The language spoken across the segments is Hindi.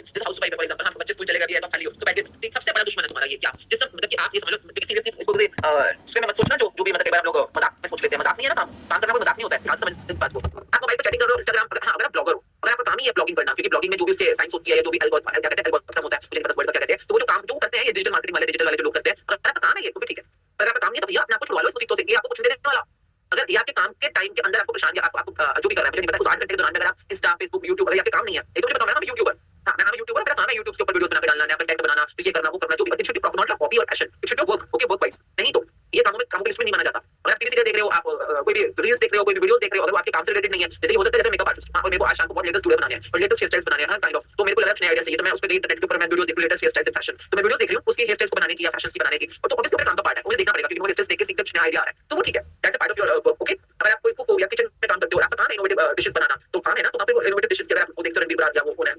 जैसे हाउस वाइफ है फॉर एग्जांपल, हाँ बच्चे स्कूल चले गए तो खाली हो तो बैठ के सबसे बड़ा दुश्मन है तुम्हारा ये क्या, जिस मतलब कि आप ये समझ लो सीरियसली इसको उसमें मत सोचना जो भी मतलब कई बार हम लोग मजाक में सोच लेते हैं, मजाक नहीं है ना, काम करना कोई मजाक नहीं होता है, ध्यान समझ इस बात को। आप मोबाइल पर चैटिंग कर रहे हो इंस्टाग्राम, हाँ अगर आप ब्लॉगर हो, अगर आपका काम ही है ब्लॉगिंग करना, क्योंकि ब्लॉगिंग में जो भी उसके साइंस होती है, जो भी एल्गोरिथम क्या कहते हैं, एल्गोरिथम होता है, मुझे नहीं पता वर्ड का क्या कहते हैं, तो वो जो काम जो करते हैं ये डिजिटल मार्केटिंग वाले, डिजिटल वाले जो लोग करते हैं, अगर आपका काम है ये तो फिर ठीक है, अगर आपका काम नहीं है तो भैया अपने आप को छुड़वा लो इस मुसीबतों से, ये आपको कुछ नहीं देने वाला। अगर ये आपके काम के टाइम के अंदर आपको परेशान या आपको जो भी कर रहा है मुझे नहीं पता, उस 8 घंटे के दौरान में अगर आप इंस्टा फेसबुक यूट्यूब अगर आपके काम नहीं है, एक तो मुझे बताओ ना मैं यूट्यूबर, हाँ मैं यूट्यूबर, मेरा काम है यूट्यूब के ऊपर वीडियोस बना के डालना, नया कंटेंट बनाना, तो ये करना वो करना, जो भी it should be not a hobby और passion, it should be work, okay work wise, नहीं तो ये कामों की लिस्ट में नहीं माना जाता। अगर आप टीवी सीरियल देख रहे हो, आप कोई भी रील्स देख रहे हो, कोई भी वीडियोस देख रहे हो, अगर वो आपके काम से रिलेटेड नहीं है, जैसे हो सकता है जैसे मेकअप आर्टिस्ट, हाँ और मेरे को आज शाम को बहुत लेटेस्ट वीडियो बनाने हैं और लेटेस्ट हेयर स्टाइल्स बनाने हैं, काइंड ऑफ, तो मेरे को लगा नया आइडिया चाहिए, तो मैं उस पे गई इंटरनेट के ऊपर, मैं वीडियोस देख latest hair styles in fashion, तो मैं वीडियोस देख रही हूं उसकी हेयर स्टाइल्स को बनाने की या फैशंस की बनाने की, और तो ऑब्वियसली मेरा काम का पार्ट है, मुझे देखना पड़ेगा क्योंकि मुझे हेयर स्टाइल्स देख के सीख कर नया आइडिया आ रहा है, तो वो ठीक है, that's a part of your work, okay. अगर आप कोई कुक हो या किचन में काम करते हो, आपका काम है इनोवेटिव डिशेस बनाना, तो काम है ना, तो वहां पे इनोवेटिव डिशेस की अगर आप देखते हो रणबीर बरार या वो कौन है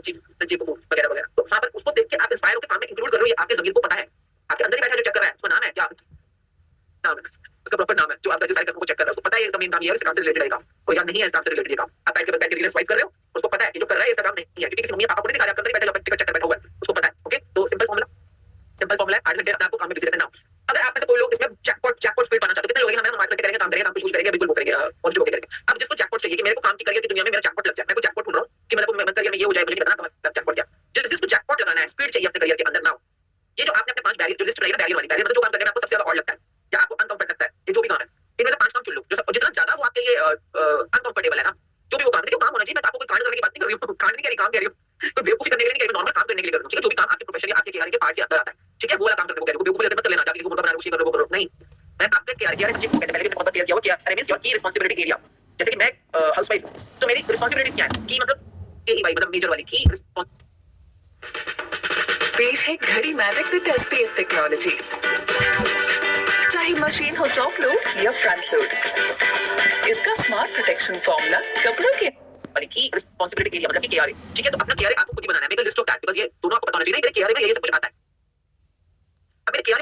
संजीव कपूर वगैरह वगैरह, तो वहां पर उसको देख के आप इंस्पायर होकर काम में इंक्लूड कर रहे हो, ये आपके ज़मीर को पता है, आपके अंदर ही बैठा जो चेक कर रहा है, उसका नाम है क्या, नाम है उसका प्रॉपर नाम है, जो आपका डिसाइड करने को चेक कर रहा है, उसको पता है इसका मेन काम ये है, इस काम से रिलेटेड है काम, और या नहीं है इस काम से रिलेटेड ये काम, आप बैठ के रील स्वाइप कर रहे हो, उसको पता है कि जो कर रहा है इसका काम नहीं है, क्योंकि किसी मम्मी पापा को नहीं दिखा रहा, आप अंदर ही बैठे टिकट चेक कर बैठा हुआ है, उसको पता है, ओके। तो सिंपल फॉर्मूला है 8 घंटे अपने आपको काम में बिजी रहना। अगर आप में से कोई लोग इसमें जैकपॉट स्पीड पाना चाहते हो, कितने लोग हैं हमें मार्केट करेंगे, काम करेंगे, काम कुछ करेंगे, बिल्कुल वो करेंगे, पॉजिटिव होकर करेंगे। अब जिसको जैकपॉट चाहिए कि मेरे को काम की करियर की दुनिया में मेरा जैकपॉट लग जाए, मैं कोई जैकपॉट ढूंढ रहा हूं कि मतलब मेरा करियर में ये हो जाए, मुझे नहीं पता ना जैकपॉट क्या, जिसको जैकपॉट लगाना है, स्पीड चाहिए अपने करियर के अंदर ना, ये जो आपने अपने 5 बैरियर जो लिस्ट बनाई है, बैरियर वाली बैरियर मतलब जो काम करने में आपको सबसे ज्यादा और लगता है या आपको अनकंफर्ट लगता है, ये जो भी काम है इनमें से 5 काम चुन लो, जो जितना ज्यादा वो आपके लिए अनकंफर्टेबल है ना, जो भी वो काम, देखिए काम होना चाहिए, मैं आपको कोई कांड करने की बात नहीं कर रही हूँ, कांड नहीं कह रही, काम कह रही हूँ, कोई बेवकूफी करने के लिए नहीं कह रही, नॉर्मल काम करने के लिए कर रही हूँ, ठीक है, जो भी काम आपके प्रोफेशन या आपके केआर के पार्ट के अंदर आता है, ठीक है, वो वाला काम करने को कह रही हूँ, बेवकूफी लेते मत लेना, जाके किसी को मुर्गा बनाने की कोशिश करो नहीं, मैं आपके केआर सब्जेक्ट को कहते हैं, पहले भी बहुत क्लियर किया हुआ केआर मींस योर की रिस्पांसिबिलिटी एरिया, जैसे कि मैं हाउसवाइफ हूं तो मेरी रिस्पांसिबिलिटीज क्या है, की मतलब ए भाई मतलब मेजर वाली की पेश है घड़ी मैजिक विद एसपीएफ टेक्नोलॉजी, चाहे मशीन हो टॉप लोड या फ्रंट लोड, इसका स्मार्ट प्रोटेक्शन फॉर्मूला कपड़ों के वाली की रिस्पांसिबिलिटी एरिया मतलब कि केआर, ठीक है, तो अपना केआर आपको खुद ही बनाना है, make a list of that, because ये दोनों आपको पता होना चाहिए, मेरे केआर में ये सब कुछ आता है, अब मेरे केआर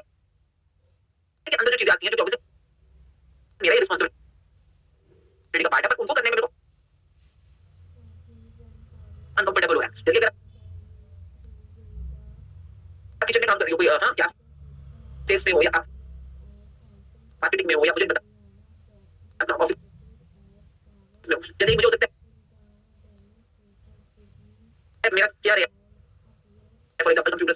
के अंदर जो चीजें आती हैं जो ऑब्वियसली मेरा ही रिस्पांसिबिलिटी का पार्ट है, पर उनको करने में मेरे को अनकंफर्टेबल हो रहा है, जैसे अगर आप किचन में काम कर रही हो, कोई हाँ या सेल्स में हो या आप मार्केटिंग में हो या मुझे पता अपना ऑफिस में हो, जैसे ही मुझे हो सकता है मेरा क्या है फॉर एग्जांपल कंप्यूटर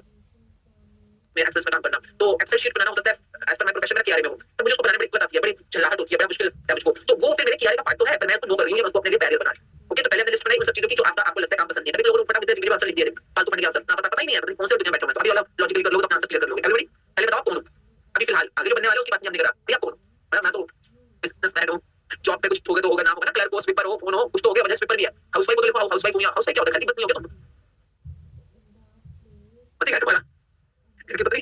में एक्सेल में काम करना, तो एक्सेल शीट बनाना हो सकता है एज पर माय प्रोफेशन मेरा केआर में हो, तो मुझे उसको बनाने में दिक्कत आती है, बड़ी चिल्लाहट होती है, बड़ा मुश्किल है मुझको, तो वो फिर मेरे केआर का पार्ट तो है, पर मैं उसको नो कर रही हूँ, मैं उसको अपने लिए बैरियर बना रही हूँ, ओके। तो पहले हमने लिस्ट बनाई उन सब चीजों की जो आपको लगता है काम पसंद नहीं है, तभी लोगों ने फटाफट डिग्री आंसर लिख दिया, फालतू फंड के आंसर, ना पता ही नहीं है कौन से दुनिया में बैठा हूं मैं, तो अभी वाला लॉजिकली कर लोगे तो आंसर क्लियर कर लोगे, एवरीबॉडी पहले बताओ कौन हो, अभी फिलहाल आगे जो बनने वाले हो उसकी बात नहीं हम नहीं कर रहा, भैया कौन हो, मैं तो बिजनेसमैन हूं, जॉब पे कुछ हो गया तो होगा, ना होगा ना, क्लर्क हो, स्वीपर हो, फोन हो, कुछ तो हो गया, वजह स्वीपर भी है, हाउसवाइफ हो तो लिखो हाउसवाइफ हूं, या हाउसवाइफ क्या होता है, घर की पत्नी हो गया तुम, पति है तुम्हारा, इसकी पत्नी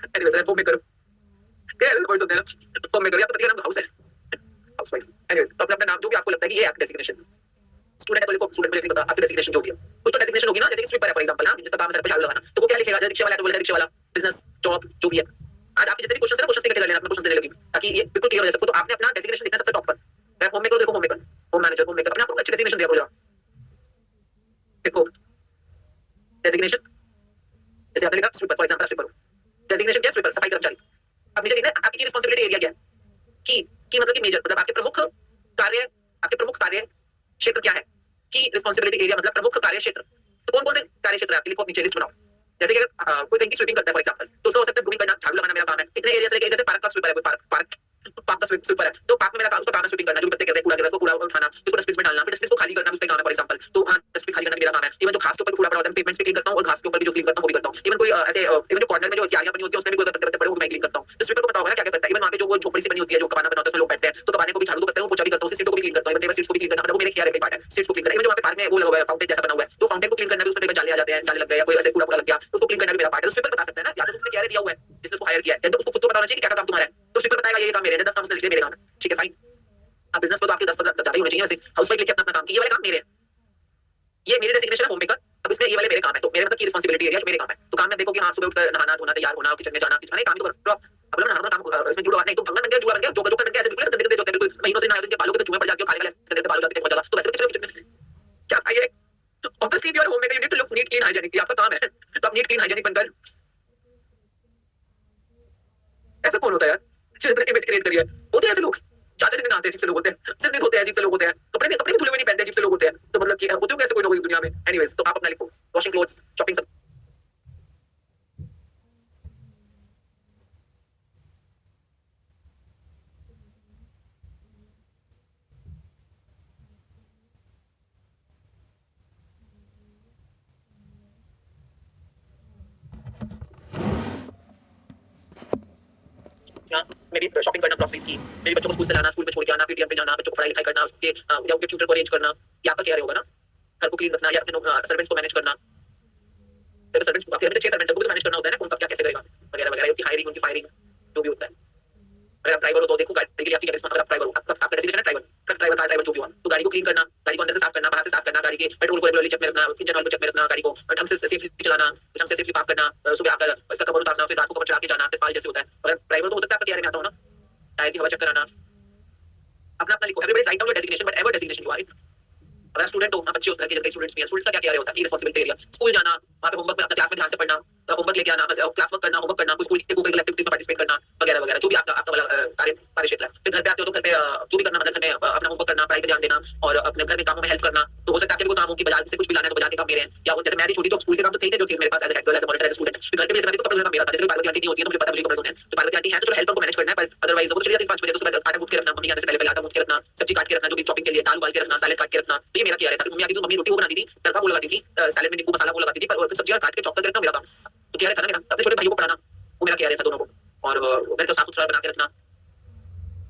एनीवेज मैं फोन में करूं क्या है वर्ड्स होते हैं ना, फोन में करूं, आपका पति का नाम हाउस है, हाउसवाइफ, एनीवेज तो अपना अपना नाम जो भी आपको लगता है कि ये आपका डेजिग्नेशन, स्टूडेंट है तो लिखो स्टूडेंट, मुझे नहीं पता आपकी डेजिग्नेशन जो भी है, कुछ तो डेजिग्नेशन होगी ना, जैसे कि स्वीपर है फॉर एग्जांपल, हां जिसका काम है सर पे झाड़ू लगाना, तो वो क्या लिखेगा, रिक्शा वाला है तो बोलेगा रिक्शा वाला, बिजनेस जॉब जो भी है, आज आपके जितने भी क्वेश्चन है ना, क्वेश्चन इकट्ठे कर लेना, मैं क्वेश्चन देने लगी ताकि ये बिल्कुल क्लियर हो जाए सबको, तो आपने अपना डेजिग्नेशन लिखना सबसे टॉप पर, मैं होम मेकर देखो home maker, home manager, home maker, अपने आप को अच्छी डेजिग्नेशन दिया करो, देखो डेजिग्नेशन, जैसे आपने लिखा sweeper for example, sweeper designation क्या, स्वीपर सफाई कर्मचारी, अब नीचे लिखना आपकी रिस्पांसिबिलिटी एरिया क्या है, की मतलब कि मेजर मतलब आपके प्रमुख कार्य क्षेत्र क्या है, की रिस्पांसिबिलिटी एरिया मतलब प्रमुख कार्य क्षेत्र, तो कौन कौन से कार्य क्षेत्र है आपके, लिखो नीचे लिस्ट बनाओ, जैसे कि कोई कहीं की स्वीपिंग करता है फॉर एग्जांपल, तो उसका हो सकता है ग्रूमिंग करना, झाड़ू लगाना मेरा काम है, इतने एरिया से लेके जैसे पार्क का स्वीपर है, कोई पार्क का स्वीपर है, तो पार्क में मेरा काम, उसका काम है स्वीपिंग करना, जो भी पत्ते गिर रहे हैं, कूड़ा गिर रहा है, उसको कूड़ा उठाना, उसको डस्टबिन में डालना, फिर डस्टबिन को खाली करना, उसका काम है फॉर एग्जांपल, तो हाँ डस्टबिन खाली करना मेरा काम है, इवन जो घास के ऊपर कूड़ा पड़ा होता है पेमेंट्स पे क्लीन करता हूँ, और घास के ऊपर भी जो क्लीन करता हूँ वो भी करता हूँ, इवन कोई ऐसे इवन जो कॉर्नर में जो क्यारियां बनी होती है उसमें भी कोई पत्ते पड़े वो मैं क्लीन करता हूँ, तो स्वीपर को पता होगा ना क्या क्या करता है, इवन वहां पे जो वो झोपड़ी सी बनी होती है, जो कबाना बना होता है उसमें लोग बैठते हैं, तो कबाने को भी झाड़ू करता हूँ, पोछा भी करता हूँ, सीटों को भी क्लीन करता हूँ, इवन सीट्स को भी क्लीन करना, मतलब वो मेरे केआर का पार्ट है, सीट्स को क्लीन करना, इवन जो वहां पे पार्क में वो लगा हुआ है फाउंटेन जैसा बना हुआ है, तो फाउंटेन को क्लीन करना भी उसमें जाले आ जाते हैं, जाले लग गए या कोई ऐसे कूड़ा लग गया, उसको क्लीन करना भी मेरा पार्ट है, तो स्वीपर बता सकता है ना, या तो उसने केआर दिया हुआ है जिसने उसको हायर किया है, तो उसको खुद तो पता होना चाहिए कि क्या काम तुम्हारा है, तो स्वीपर बताएगा ये काम मेरे 10 काम उसने लिख दिया मेरे काम है, ठीक है फाइन। आप बिजनेस में तो आपके 10-15 ज्यादा ही होने चाहिए, वैसे हाउसवाइफ लिखे अपना काम की ये वाले काम मेरे हैं, ये मेरे डेजिग्नेशन है होम मेकर, अब इसमें ये वाले मेरे काम है, तो मेरे मतलब की रिस्पांसिबिलिटी एरिया मेरे काम है, तो काम में देखो कि हाँ सुबह उठकर नहाना धोना तैयार होना किचन में जाना काम ही तो करो, अब ना नहाना काम इसमें जुड़ा नहीं, तो भंगन बन गया जुआ बन गया, जो बन गया ऐसे बिल्कुल गंदे होते हैं, बिल्कुल महीनों से नहाए तो बालों के तो चूहे पड़ जाते हो, खाने वाले गंदे बालों जाते हैं बहुत ज्यादा, तो वैसे कुछ क्या खाइए obviously you are home maker you need to look neat clean hygienic, आपका काम है तो आप नीट क्लीन हाइजीनिक बनकर, ऐसा कौन होता है यार जो इस तरह के मिथ क्रिएट करिए, होते हैं ऐसे लोग, चाचा जी नहाते हैं अजीब से लोग होते हैं, सिर नहीं धोते हैं अजीब से लोग होते हैं, कपड़े भी धुले हुए नहीं पहनते अजीब से लोग होते हैं, तो मतलब कि होते हो कैसे कोई लोग इस दुनिया में। एनीवेज तो आप अपना लिखो, वॉशिंग क्लोथ्स, शॉपिंग सब। या मे बी शॉपिंग करना ग्रोसरीज की, मे बी बच्चों को स्कूल से लाना, स्कूल में छोड़ के आना, पीटीएम पे जाना, बच्चों को पढ़ाई लिखाई करना, उसके या उनके ट्यूटर को अरेंज करना, या आपका क्या होगा ना, घर को क्लीन रखना या अपने सर्वेंट्स को मैनेज करना, सर्वेंट्स को आपके 6 सर्वेंट्स को मैनेज करना होता है ना, कौन कब क्या कैसे करेगा वगैरह वगैरह, उनकी हायरिंग उनकी फायरिंग जो भी होता है। अगर आप ड्राइवर हो तो देखो गाड़ी के लिए आपकी क्या रिस्पांस, अगर आप ड्राइवर हो, आपका डेसिग्नेशन है driver, truck driver, car driver जो भी हो, तो गाड़ी को क्लीन करना, गाड़ी को अंदर से साफ करना, बाहर से साफ करना, गाड़ी के पेट्रोल को रेगुलरली चेक में रखना, इंजन ऑयल को चेक में रखना, गाड़ी को ढंग से सेफली चलाना, ढंग से सेफली पार्क करना, सुबह आकर इसका कवर उतारना, फिर रात को कवर चढ़ा के जाना, तिरपाल जैसे होता है। अगर ड्राइवर तो हो सकता है आपका किराए में आता हो ना, टायर की हवा चेक कराना, अपना अपना लिखो, everybody write down your designation but ever designation you are it. अगर आप स्टूडेंट हो, आप अच्छे हो, घर के स्टूडेंट्स भी हैं, स्टूडेंट्स का क्या क्या होता है, रिस्पांसिबिलिटी एरिया, स्कूल जाना, वहां पे होमवर्क में अपना क्लास में ध्यान से पढ़ना, होमवर्क लेके आना, क्लास वर्क करना, होमवर्क करना, कोई स्कूल के कोई एक्टिविटीज में पार्टिसिपेट करना वगैरह वगैरह, जो भी आपका आपका वाला कार्य क्षेत्र है। फिर घर पे आते हो तो घर पे जो भी करना, मतलब घर में अपना होमवर्क करना, पढ़ाई पे ध्यान देना और अपने घर में कामों में हेल्प करना। तो हो सकता है आपके भी कोई काम हो कि बाजार से कुछ भी लाना है तो बाजार के काम मेरे हैं, या जैसे मैं भी छोटी तो स्कूल के काम तो थे जो चीज मेरे पास as a as monitor as student, फिर घर पे भी जैसे तो कपड़े धोना मेरा था, जैसे पार्वती आंटी नहीं होती है तो मुझे पता मुझे कपड़े धोने हैं, तो पार्वती आंटी है तो चलो हेल्प को मैनेज करना है, पर अदरवाइज वो चली जाती है 5 बजे तो सुबह आटा गूंथ के रखना, मम्मी आने से पहले आटा गूंथ के रखना, सब्जी काट के रखना, जो भी चॉपिंग के लिए, दाल उबाल के रखना, सैलेड काट के रखना, तो ये मेरा किया रहता था। मम्मी आती तो मम्मी रोटी वो बनाती थी, तड़का वो लगाती थी, सैलेड में नींबू मसाला वो लगाती थी, पर सब्जियां काट के चॉप करके रखना मेरा काम। तो किया रहता ना मेरा, अपने छोटे भाइयों को पढ़ाना वो मेरा किया रहता दोनों को, और घर को साफ सुथरा बना के रखना।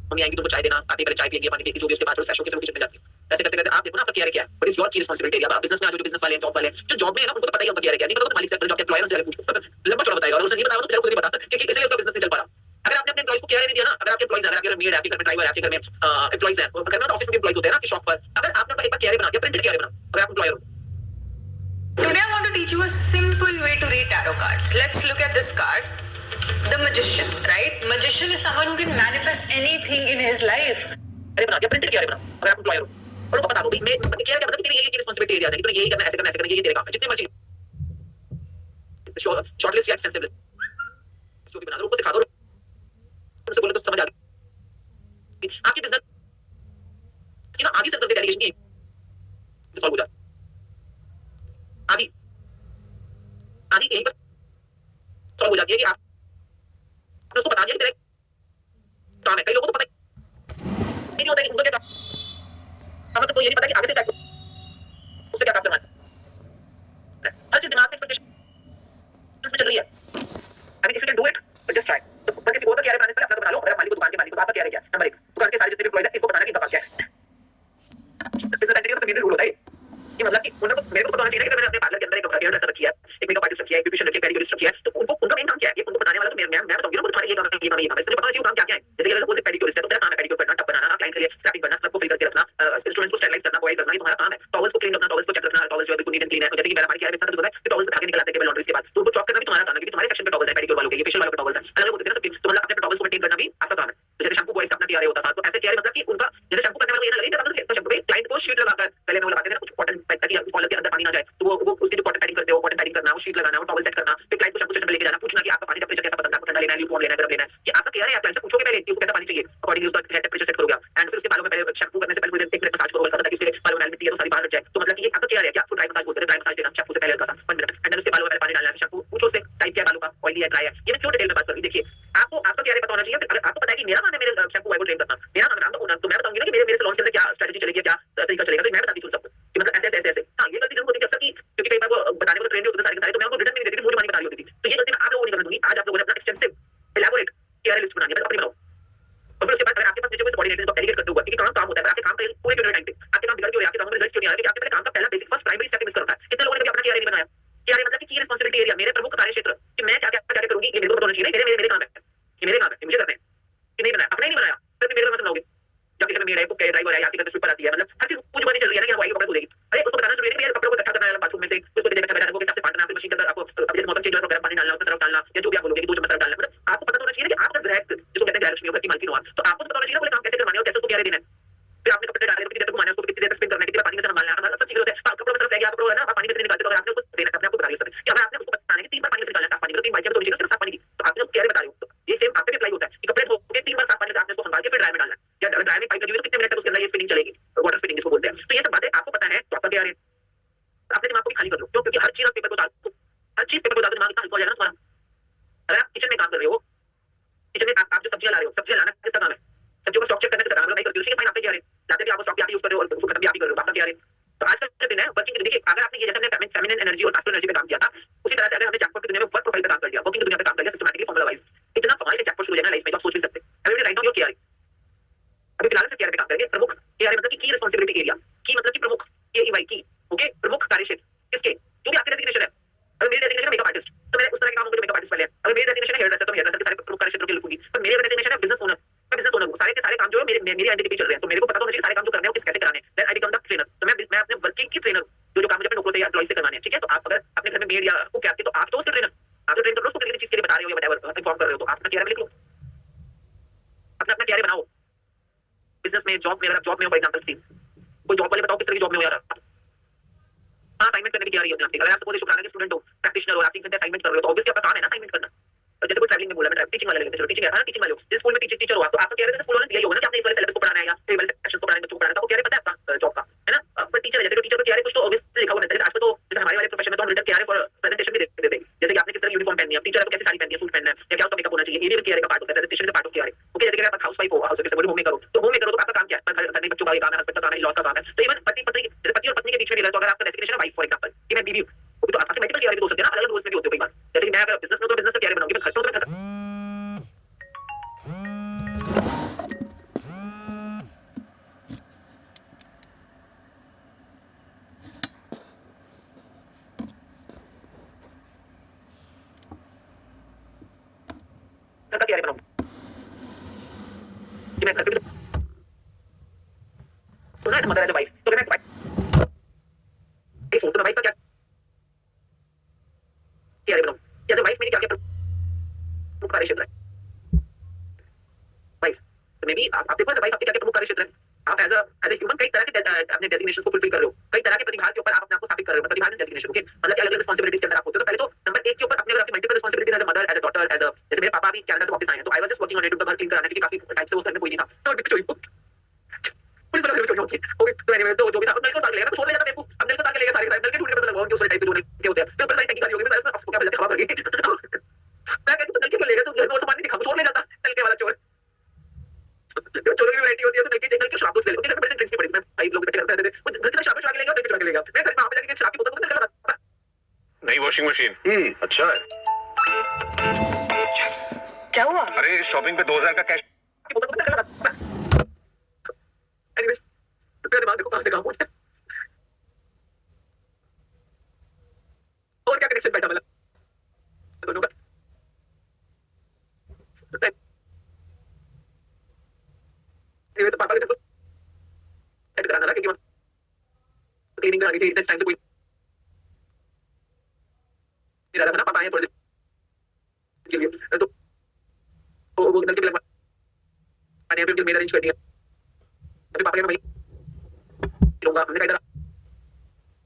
मम्मी आएंगी तो चाय देना, आते पहले चाय पिएंगे, पानी पिएंगे, जो भी उसके बाद फ्रेश होकर फिर किचन में जाती है। ऐसे करते करते आप देखो ना आपका क्या है, बट इज योर की रिस्पांसिबिलिटी। अब आप बिजनेस में आ जो बिजनेस वाले जॉब वाले जो जॉब में है ना, उनको तो पता ही उनका क्या है, नहीं पता तो मालिक से जॉब के एम्प्लॉयर से पूछो, लंबा चौड़ा बताएगा, और उसे नहीं बताया तो खुद नहीं पता क्योंकि इसलिए उसका बिजनेस नहीं चल पा रहा। अगर आपने अपने एम्प्लॉइज को केयर नहीं दिया ना, अगर आपके एम्प्लॉइज, अगर आपके मेड है, आपके घर में ड्राइवर है, आपके घर में एम्प्लॉइज है, घर में ऑफिस में एम्प्लॉइज होते हैं ना आपकी शॉप पर, अगर आपने एक बार केयर बना दिया, प्रिंटेड केयर बना, अगर आप एम्प्लॉयर हो। Today I want to teach you a simple way to read tarot cards. Let's look at this card. The magician, right? Magician is someone who can manifest anything in his life. अरे बना दिया, प्रिंटेड किया बना, अगर आप एम्प्लॉयर हो और उनको बता दो भाई मैं क्या क्या मतलब तेरी ये रिस्पांसिबिलिटी एरिया है कि तूने ये करना, ऐसे करना, ऐसे करना, ये तेरे काम है, जितने मर्जी शॉर्टलिस्ट या एक्सटेंसिव लिस्ट जो भी बना दो, उनको सिखा दो, उनसे बोलो तो समझ आ गई आपकी बिजनेस की ना आधी सर्कल के डेलीगेशन की सॉल्व हो जाए, आधी आधी यहीं पर सॉल्व हो जाती है कि आपने उसको बता दिया कि तेरा काम है। कई लोगों को तो पता ही नहीं होता कि उनको क्या काम है, तो ये नहीं पता कि आगे से क्या उससे क्या काम करना है। हर चीज दिमाग में एक्सपेक्टेशन में चल रही है। I mean if you can do it just try. तो पर किसी और का क्या है बनाने से पहले अपना बना लो। अगर आप मालिक को, दुकान के मालिक को, आपका क्या है, नंबर 1 दुकान के सारे जितने भी एम्प्लॉइज हैं इनको बताना कि इनका काम क्या है। बिजनेस एंटिटी का मेन रूल होता है कि मतलब कि उनको मेरे को पता होना चाहिए कि अगर मैंने अपने पार्लर के अंदर एक हेयर ड्रेसर रखी है, एक मेकअप आर्टिस्ट रखी है, एक ब्यूटिशियन रखी है, पेडिक्योरिस्ट रखी है, तो उनको उनका मेन काम क्या है, ये उनको बताने वाला तो मैं बताऊंगी ना तुम्हारा ये काम है, ये काम है, ये काम है, इसलिए पता होना चाहिए काम क्या क्या है। जैसे कि अगर सपोज पेडिक्योरिस्ट है तो तेरा काम है पेडिक्योर करना, टब बनाना, क्लाइंट के लिए स्क्रैपिंग करना, स्क्रब को फिल करके रखना, इंस्ट्रूमेंट्स को स्टेरिलाइज करना, बॉयल करना, ये तुम्हारा काम है। टॉवल्स को क्लीन रखना, टॉवल्स को चेक रखना, टॉवल्स जो है बिल्कुल नीट एंड क्लीन है। जैसे कि मेरा हमारे क्या है इतना तो होता है कि टॉवल्स धागे निकल आते हैं लॉन्ड्री के बाद, तो उनको चॉक करना भी तुम्हारा काम है, क्योंकि तुम्हारे सेक्शन पे टॉवल्स है, पेडिक्योर वालों के, ये फेशियल वालों के टॉवल्स है, अलग अलग होते हैं सबके, तो मतलब अपने टॉवल्स को मेंटेन करना भी आपका काम है। तो जैसे शैम्पू बॉयज का अपना किया होता था, तो ऐसे किया मतलब कि उनका जैसे शैम्पू करने वाला ये ना लगे तो शैम्पू पे क्लाइंट को शीट लगाकर गले में वो लगाते हैं ना कुछ कॉटन पैड ताकि कॉलर के अंदर पानी ना जाए, तो वो उसकी जो कॉटन पैडिंग करते हो, कॉटन पैडिंग करना, वो शीट लगाना, वो टॉवल सेट करना, फिर क्लाइंट को शैम्पू सेशन पे लेके जाना, पूछना कि आपका पानी टेंपरेचर कैसा पसंद है, आपको ठंडा लेना है, ल्यूकवार्म लेना है, गर्म लेना है, ये आपका केयर है। आप क्लाइंट से पूछोगे पहले कि उसको कैसा पानी चाहिए, अकॉर्डिंगली उसका हेड टेंपरेचर सेट करोगे आप, एंड फिर उसके बालों में पहले शैम्पू करने से पहले 1 मिनट मसाज करो हल्का सा, ताकि उसके बालों में मिट्टी है तो सारी बाहर हट जाए। तो मतलब कि ये आपका केयर है कि आपको ड्राई मसाज बोलते हैं, ड्राई मसाज देना शैम्पू से पहले हल्का सा 1 मिनट, एंड देन उसके बालों में पहले पानी डालना है, फिर शैम्पू पूछो उससे टाइप क्या है बालों का, ऑयली है, ड्राई है, ये मैं क्यों डिटेल में बात कर रही हूं। देखिए आपको आपका केयर पता होना चाहिए। फिर अगर आपको पता है कि मेरा काम है मेरे शैम्पू को ट्रेन करना, मेरा काम है तो मैं बताऊंगी ना कि मेरे सैलून के अंदर क्या स्ट्रेटजी चलेगी, क्या तरीका चलेगा, तो मैं बताती हूं सबको कि मतलब ऐसे ऐसे ऐसे। हां ये गलती जरूर होती है अक्सर की, क्योंकि कई बार वो बताने को तो ट्रेंड होते थे सारे के सारे, तो मैं उनको रिटर्न में नहीं देती थी, मुझे मानी बता रही होती थी। तो ये गलती मैं आप लोगों को नहीं करने दूंगी। आज आप लोगों ने अपना एक्सटेंसिव एलैबोरेट केयर लिस्ट बनानी है, अपनी बनाओ, और फिर उसके बाद अगर आपके पास नीचे कोई सबऑर्डिनेट है तो डेलीगेट करते हुए, क्योंकि काम होता है, पर आपके काम का पूरे पीरियड टाइम पे आपके काम बिगड़ क्यों रहे हैं, आपके काम में रिजल्ट क्यों नहीं आ रहे, क्योंकि आपके पहले काम का पहला basic first primary step miss कर रखा है। कितने लोगों ने कभी अपना केयर नहीं बनाया। केयर मतलब कि रिस्पांसिबिलिटी एरिया, मेरे प्रमुख कार्य क्षेत्र कि मैं क्या क्या करूंगी, ये मेरे को पता होना चाहिए। मेरे मेरे काम है, ये मेरे काम है, मुझे करना है, कि नहीं बनाया, अपना ही नहीं बनाया, फिर मेरे काम से बनाओगे। आपके घर में मेड है, कुक है, ड्राइवर है, आपके घर में स्वीपर आती है, मतलब हर चीज पूरी बनी चल रही है ना कि वो आएगी कपड़े धो देगी। अरे उसको बताना जरूरी है कि ये कपड़ों को इकट्ठा करना है बाथरूम में से, उसको देखा बैठा वो के हिसाब से पाटना, फिर मशीन के अंदर आपको अब जैसे मौसम चेंज हो रहा है गर्म पानी डालना, उसमें सर्फ डालना, या जो भी आप बोलोगे कि 2 चम्मच सर्फ डालना, मतलब आपको पता होना चाहिए कि आप गृह जिसको कहते हैं गृहलक्ष्मी, घर की मालकिन हो आप, तो आपको पता होना चाहिए ना काम कैसे करवाने और कैसे उसको क्या देना है। फिर आपने कपड़े डाले तो कितनी देर तक घुमाना है, उसको कितनी देर तक स्पिन करना है, कितनी बार पानी में से संभालना है, सब चीजें होते हैं। कपड़ों में सर्फ लग गया, कपड़ों है ना, आप पानी है कि 3 बार पानी में से निकालना है साफ पानी में, तो 3 बाल्टियां तो नीचे सिर्फ साफ पानी की, तो आपने उसको कैरे बता रहे हो, तो ये सेम आप पे भी अप्लाई होता है कि कपड़े धो के 3 बार साफ पानी से आपने उसको हंगाल के फिर ड्राई में डालना है, या ड्राई में पाइप लगी हुई है तो कितने मिनट तक उसके अंदर ये स्पिनिंग चलेगी, वाटर स्पिनिंग जिसको बोलते हैं। तो ये सब बातें आपको पता है तो आपका क्या है, अपने दिमाग को भी खाली कर लो, क्यों? क्योंकि हर चीज पेपर को डाल दो, हर चीज पेपर को डाल दो, दिमाग इतना हल्का हो जाएगा ना तुम्हारा। अगर आप किचन में काम कर रहे हो, किचन में आप जो सब्जियां ला रहे हो, सब्जियां लाना किसका काम है? सब्जियों का स्टॉक चेक करना किसका काम है? नहीं करती हो, फाइन, आपका क्या है? लाते भी आप स्टॉक भी आप यूज कर रहे हो और उसको खत्म भी आप ही कर रहे हो, आपका क्या है? तो आज का दिन है वर्किंग की। देखिए अगर आपने ये जैसे हमने फेमिनिन एनर्जी और मास्कुलिन एनर्जी पे काम किया था, उसी तरह से अगर हमने जैकपॉट की दुनिया में वर्क प्रोफाइल पे काम कर लिया, वर्किंग की दुनिया पे काम कर लिया सिस्टमैटिकली फॉर्मूला वाइज, इतना कमाल के जैकपॉट शुरू हो जाएगा लाइफ में, आप सोच भी सकते हैं। Everyday right down your KRA. अभी फिलहाल से केआरए पे काम करेंगे। प्रमुख केआरए मतलब की रिस्पांसिबिलिटी एरिया, की मतलब की प्रमुख, केईवाई की, ओके, प्रमुख कार्यक्षेत्र किसके, जो भी आपके डेजिग्नेशन है। अगर मेरी डेजिग्नेशन है मेकअप आर्टिस्ट, तो मैं उस तरह के काम होंगे जो मेकअप आर्टिस्ट वाले हैं। अगर मेरी डेजिग्नेशन है हेयर ड्रेसर, तो हेयर ड्रेसर के सारे प्रमुख कार्यक्षेत्रों के लिखूंगी। पर मेरी अगर डेजिग्नेशन है बिजनेस ओनर, मैं बिजनेस ओनर हूं, सारे के सारे काम जो है मेरी आइडेंटिटी चल रहे हैं, तो मेरे को पता होना चाहिए सारे काम जो करने हैं वो किस कैसे कराने हैं। Then I become the trainer, तो मैं अपने वर्किंग की ट्रेनर, जो काम मुझे अपने नौकरों से या एम्प्लॉय से करवाने हैं, ठीक है। तो आप अगर अपने घर में मेड या कुक है आपके, तो आप तो उसके ट्रेनर, आप जो ट्रेन कर रहे हो उसको किसी चीज के लिए बता रहे हो या व्हाटएवर इन्फॉर्म कर रहे हो, तो आप अपना केआरए में लिख लो, अपना अपना केआरए बनाओ। बिजनेस में, जॉब में, अगर आप जॉब में हो फॉर एग्जांपल, सी कोई जॉब वाले बताओ किस तरह की जॉब में हो यार आप। हाँ, असाइनमेंट करने की तैयारी होती है आपकी। अगर आप सपोज शुक्राना के स्टूडेंट हो, प्रैक्टिशनर हो, आप 3 घंटे असाइनमेंट कर रहे हो, तो ऑब्वियसली आपका काम है ना असाइनमेंट करना। तो जैसे कोई ट्रैवलिंग में बोला, मैं टीचिंग वाले लेते हैं, चलो टीचिंग है, हाँ टीचिंग वाले हो, जिस स्कूल में टीचर हो आप, तो आपका क्या है, स्कूल वाले दिया ही होगा ना कि आपने इस वाले सिलेबस को पढ़ाना है या ये वाले सेक्शंस को पढ़ाना है, बच्चों को पढ़ाना है, तो आपको क्या है पता है आपका जॉब का, है ना। पर टीचर है, जैसे टीचर का क्या है कुछ तो ऑब्वियसली लिखा हुआ रहता है। आजकल तो जैसे हमारे वाले प्रोफेशन में तो हम रिटन केआरए फॉर प्रेजेंटेशन भी देते थे, जैसे कि आपने किस तरह यूनिफॉर्म पहननी है, टीचर को कैसे साड़ी पहननी है, सूट पहनना है, या क्या उसका मेकअप होना चाहिए, ये भी केआरए का पार्ट होता है, प्रेजेंटेशन से पार्ट ऑफ केआरए। ओके, जैसे कि आप हाउसवाइफ हो, हाउसवाइफ से होम मेकर हो, तो होम मेकर हो तो आपका काम क्या है, घर में बच्चों का काम है, हस्बैंड का काम है, लॉस का काम है। तो इवन पति पत्नी, जैसे पति और पत्नी के बीच में भी है, तो अगर आपका डेजिग्नेशन है वाइफ फॉर एग्जांपल, कि मैं बीवी हूं, तो आपके मल्टीपल केआरए भी हो सकते हैं ना, अलग-अलग रोल्स में भी होते हो कई बार। जैसे कि मैं अगर बिजनेस में हूं तो बिजनेस का केआरए बनाऊंगी, मैं घर पे हूं तो मैं घर का केआरए बनाऊंगी, कि मैं घर पे भी तो ना एज मदर एज वाइफ, तो मैं वाइफ तो मैं वाइफ का क्या केआरए बनाऊं, जैसे वाइफ मेरी क्या क्या प्रमुख कार्य क्षेत्र है। वाइफ तो मे बी आप देखो एज वाइफ आपके क्या क्या प्रमुख कार्य क्षेत्र है। आप एज अ ह्यूमन कई तरह के अपने डेजिग्नेशंस को फुलफिल कर रहे हो, कई तरह के प्रतिभाग के ऊपर आप अपने आप को साबित कर रहे हो। प्रतिभाग इज डेजिग्नेशन, ओके, मतलब कि अलग-अलग रिस्पांसिबिलिटीज के अंदर आप होते हो। तो पहले तो नंबर 1 के ऊपर अपने अगर आपकी multiple responsibilities as a mother, as a daughter, as a, जैसे मेरे पापा अभी कनाडा से वापस आए हैं, तो I was just working on it, उनका घर क्लीन कराना, क्योंकि काफी टाइम से उस घर में कोई नहीं था, तो उनकी चोरी पुलिस वाले चोरी होती है। ओके, तो एनीवेज तो जो भी था नल को ताक लेगा, तो छोड़ ले जाता बेवकूफ, अब नल को ताक लेगा, सारे नल के ढूंढने का मतलब उनके उस टाइप के जो के होते हैं, फिर ऊपर साइड टंकी खाली होगी, फिर उसको क्या बोलते हैं, हवा भर गई। मैं कहती तू नल क्यों लेगा, तू घर में और सामान नहीं दिखा, छोड़ ले जाता नल के वाला चोर। जो चोरों की वैरायटी होती है, नल के शराब ले लो, उनके घर में ड्रिंक्स की पड़ी थी, मैं भाई लोग इकट्ठे करते रहते थे, वो घर के शराब चुरा के लेगा, ड्रिंक चुरा के लेगा, मैं घर में वहां पे जाके शराब की बोतल नल का नई वॉशिंग मशीन अच्छा है। यस, क्या हुआ? अरे शॉपिंग पे 2000 का कैश। की बोतल नल का। एनीवेज मेरा दिमाग देखो कहां से कहां पहुंचा, और क्या कनेक्शन बैठा मतलब दोनों का। एनीवेज पापा के देखो सेट कराना था, क्योंकि क्लीनिंग करानी थी, इतने टाइम से कोई नहीं रहा था ना, पापा आए प्रोजेक्ट के लिए, तो वो नल के भी लगवाने हैं, फिर मेरा अरेंज कर दिया, फिर पापा के मैं लूंगा, हमने कहा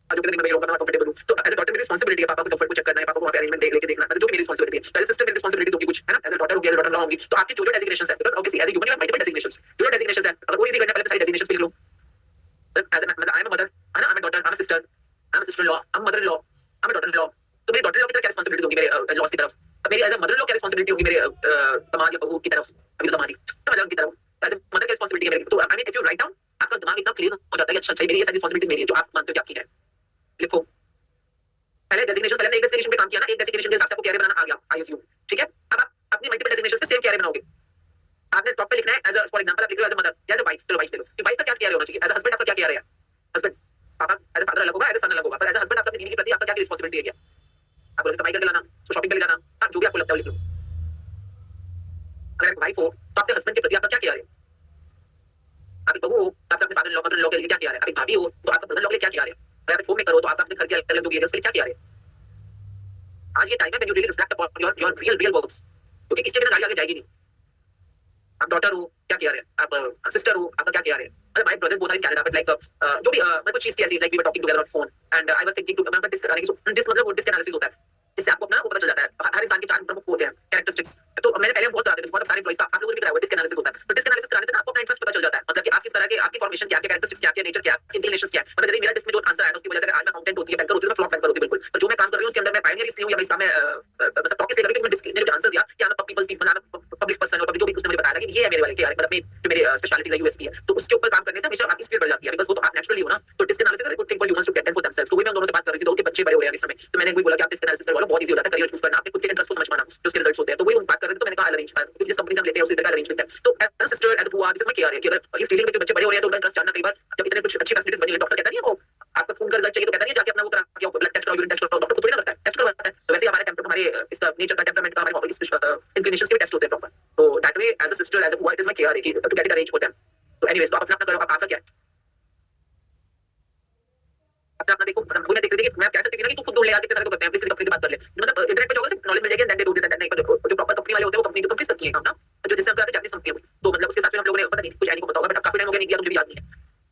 आज के दिन मैं लूंगा, मैं कंफर्टेबल हूं। तो एज अ डॉटर मेरी रिस्पांसिबिलिटी है पापा को कंफर्ट को चेक करना है, पापा को वहां पे अरेंजमेंट लेके देखना, जो भी मेरी रिस्पांसिबिलिटी है। एज अ सिस्टर मेरी रिस्पांसिबिलिटी होगी कुछ, है ना, एज अ डॉटर होगी, एज अ डॉटर होगी, तो आपके जो डेजिग्नेशंस है, because obviously as a human you have multiple designations, जो डेजिग्नेशंस है अगर वो इजी करना है, पहले सारी डेजिग्नेशंस लिख लो। एज मतलब आई एम अ मदर, है ना, I am a daughter, I am a sister, I am a sister in law, I am mother in law, I am a daughter in law. तो मेरी डॉटर इन लॉ की तरफ क्या रिस्पांसिबिलिटी होगी मेरे लॉस की तरफ, अब मेरी as a mother in law क्या रिस्पांसिबिलिटी होगी मेरे दामाद या बहू की तरफ, अभी तो दामाद ही मतलब उनकी तरफ, एज अ मदर की रिस्पांसिबिलिटी है मेरी। तो I mean if you write down, आपका दिमाग इतना क्लियर हो जाता है कि अच्छा अच्छा मेरी ये सारी रिस्पांसिबिलिटीज मेरी है, जो आप मानते हो कि आपकी है, लिखो। पहले डेजिग्नेशन, पहले एक डेजिग्नेशन पे काम किया ना, एक डेजिग्नेशन के हिसाब से आपको कैरियर बनाना आ गया, आई एस यू, ठीक है। अब आप अपनी मल्टीपल डेजिग्नेशंस से सेम कैरियर बनाओगे। आपने टॉप पे लिखना है एज अ, फॉर एग्जांपल आप लिख रहे हो as a mother, as a wife, चलो वाइफ ले लो, कि वाइफ का क्या कैरियर होना चाहिए, एज अ हस्बैंड आपका क्या कैरियर है, हस्बैंड पापा एज अ फादर अलग होगा, एज अ सन अलग होगा, पर एज अ हस्बैंड आपका अपनी बीवी के प्रति आपका क्या रिस्पांसिबिलिटी है, आप बोलोगे कमाई करके लाना, उसको शॉपिंग करके जाना, हाँ जो भी आपको लगता है लिख लो। अगर आप वाइफ हो तो आपके हस्बैंड के प्रति आपका क्या कैरियर है, आप एक बहू हो तो आपका अपने father in law, mother in law के लिए क्या कैरियर है, आप एक भाभी हो तो आपका ब्रदर इन लॉ के लिए क्या कैरियर है, अगर आप होम मेकर हो तो आपका अपने घर के अलग जो भी है उसके लिए क्या कैरियर है। आज ये टाइम है when you really reflect upon your real works, क्योंकि किसी के बिना गाड़ी आगे जाएगी नहीं। आप डॉटर हो क्या किया है, आप सिस्टर हो आपका क्या किया है, मतलब my brothers both are in Canada, but like जो भी मैं कुछ चीज थी ऐसी, like we were talking together on phone and I was thinking to मैं डिस्क मतलब वो डिस्क एनालिसिस होता है, जिससे आपको अपना हर इंसान के चार प्रमुख होते हैं कैरेक्टरिस्टिक्स। तो मैंने पहले बहुत कराते थे, बहुत सारे एम्प्लॉइज था, आप लोगों ने भी कराया डिस्क एनालिसिस होता है। तो डिस्क एनालिसिस कराने से ना आपको अपना इंटरेस्ट पता चल जाता है, मतलब कि आप किस तरह के, आपकी फॉर्मेशन क्या है, कैरेक्टरिस्टिक्स क्या है, नेचर क्या है, इंक्लिनेशंस क्या है। मतलब जैसे मेरा डिस्क में जो आंसर आया ना, उसकी वजह से अगर आज मैं अकाउंटेंट होती है, बैंकर होती है, मैं फ्लॉप बैंकर होती बिल्कुल। पर जो मैं काम कर रही हूँ उसके अंदर मैं पायनियर इसलिए हूँ या मैं इसका मैं मतलब टॉप इसलिए कर रही हूँ कि डिस्क ने जो आंसर दिया कि मैं पीपल्स पीपल पब्लिक पर्सन और पब्लिक जो भी उसने मुझे बताया कि ये है मेरे वाले के मतलब जो मेरे स्पेशलिटीज है, यूएसपी है। तो उसके ऊपर काम करने से हमेशा आपकी स्किल बढ़ जाती है, बिकॉज़ वो तो आप नेचुरली हो ना। तो disc analysis is a good thing for humans to get them for themself. तो वही मैं उन दोनों से बात कर रही थी, तो उनके बच्चे बड़े हो रहे हैं इस समय, तो मैंने वही बोला कि आप डिस्क एनालिसिस करवा लो, बहुत इजी हो जाता है करियर चूज करना, अपने खुद के इंटरेस्ट को समझ पाना, जो उसके रिजल्ट्स होते हैं। तो वही बात कर रहे थे, तो मैंने कहा अरेंज, क्योंकि जिस कंपनी से हम लेते हैं उसी तरह का अरेंज करते हैं। तो as a sister as a bua, this is my care है कि अगर इस डीलिंग में जो बच्चे बड़े हो रहे हैं तो उनका इंटरेस्ट जानना, कई बार जब इतने कुछ अच्छी फैसिलिटीज बनी है, डॉक्टर कहता नहीं है वो आपका खून का रिजल्ट चाहिए तो कहता नहीं है जाके अपना वो करा के ब्लड टेस्ट कराओ, यूरिन टेस्ट कराओ, डॉक्टर खुद थोड़ी ना करता है, टेस्ट करवाता है। तो वैसे ही हमारे टेम्पर हमारे इसका नेचर का, टेम्परामेंट का, हमारे हॉबीज इंक्लिनेशंस के टेस्ट होते हैं प्रॉपर। तो that way as a sister as a bua it is my care कि to get it arrange for them. तो एनीवेज, तो आप अपना करो, आपका क्या है अपना देखो। वो मैं देख रही थी कि मैं कह सकती थी ना कि तू खुद ढूंढ ले, आते सारे तो करते हैं, प्लीज कंपनी से बात कर ले, मतलब इंटरनेट पे जाओगे नॉलेज मिल जाएगी, and then they do this and then नहीं। जो प्रॉपर कंपनी वाले होते हैं वो कंपनी करती है काम ना, जो जिससे हम करते हैं जापानीज कंपनी है। तो मतलब उसके साथ में हम लोगों ने पता नहीं कुछ ऐनी को पता होगा, बट काफी टाइम हो गया नहीं किया, तो मुझे भी याद नहीं है।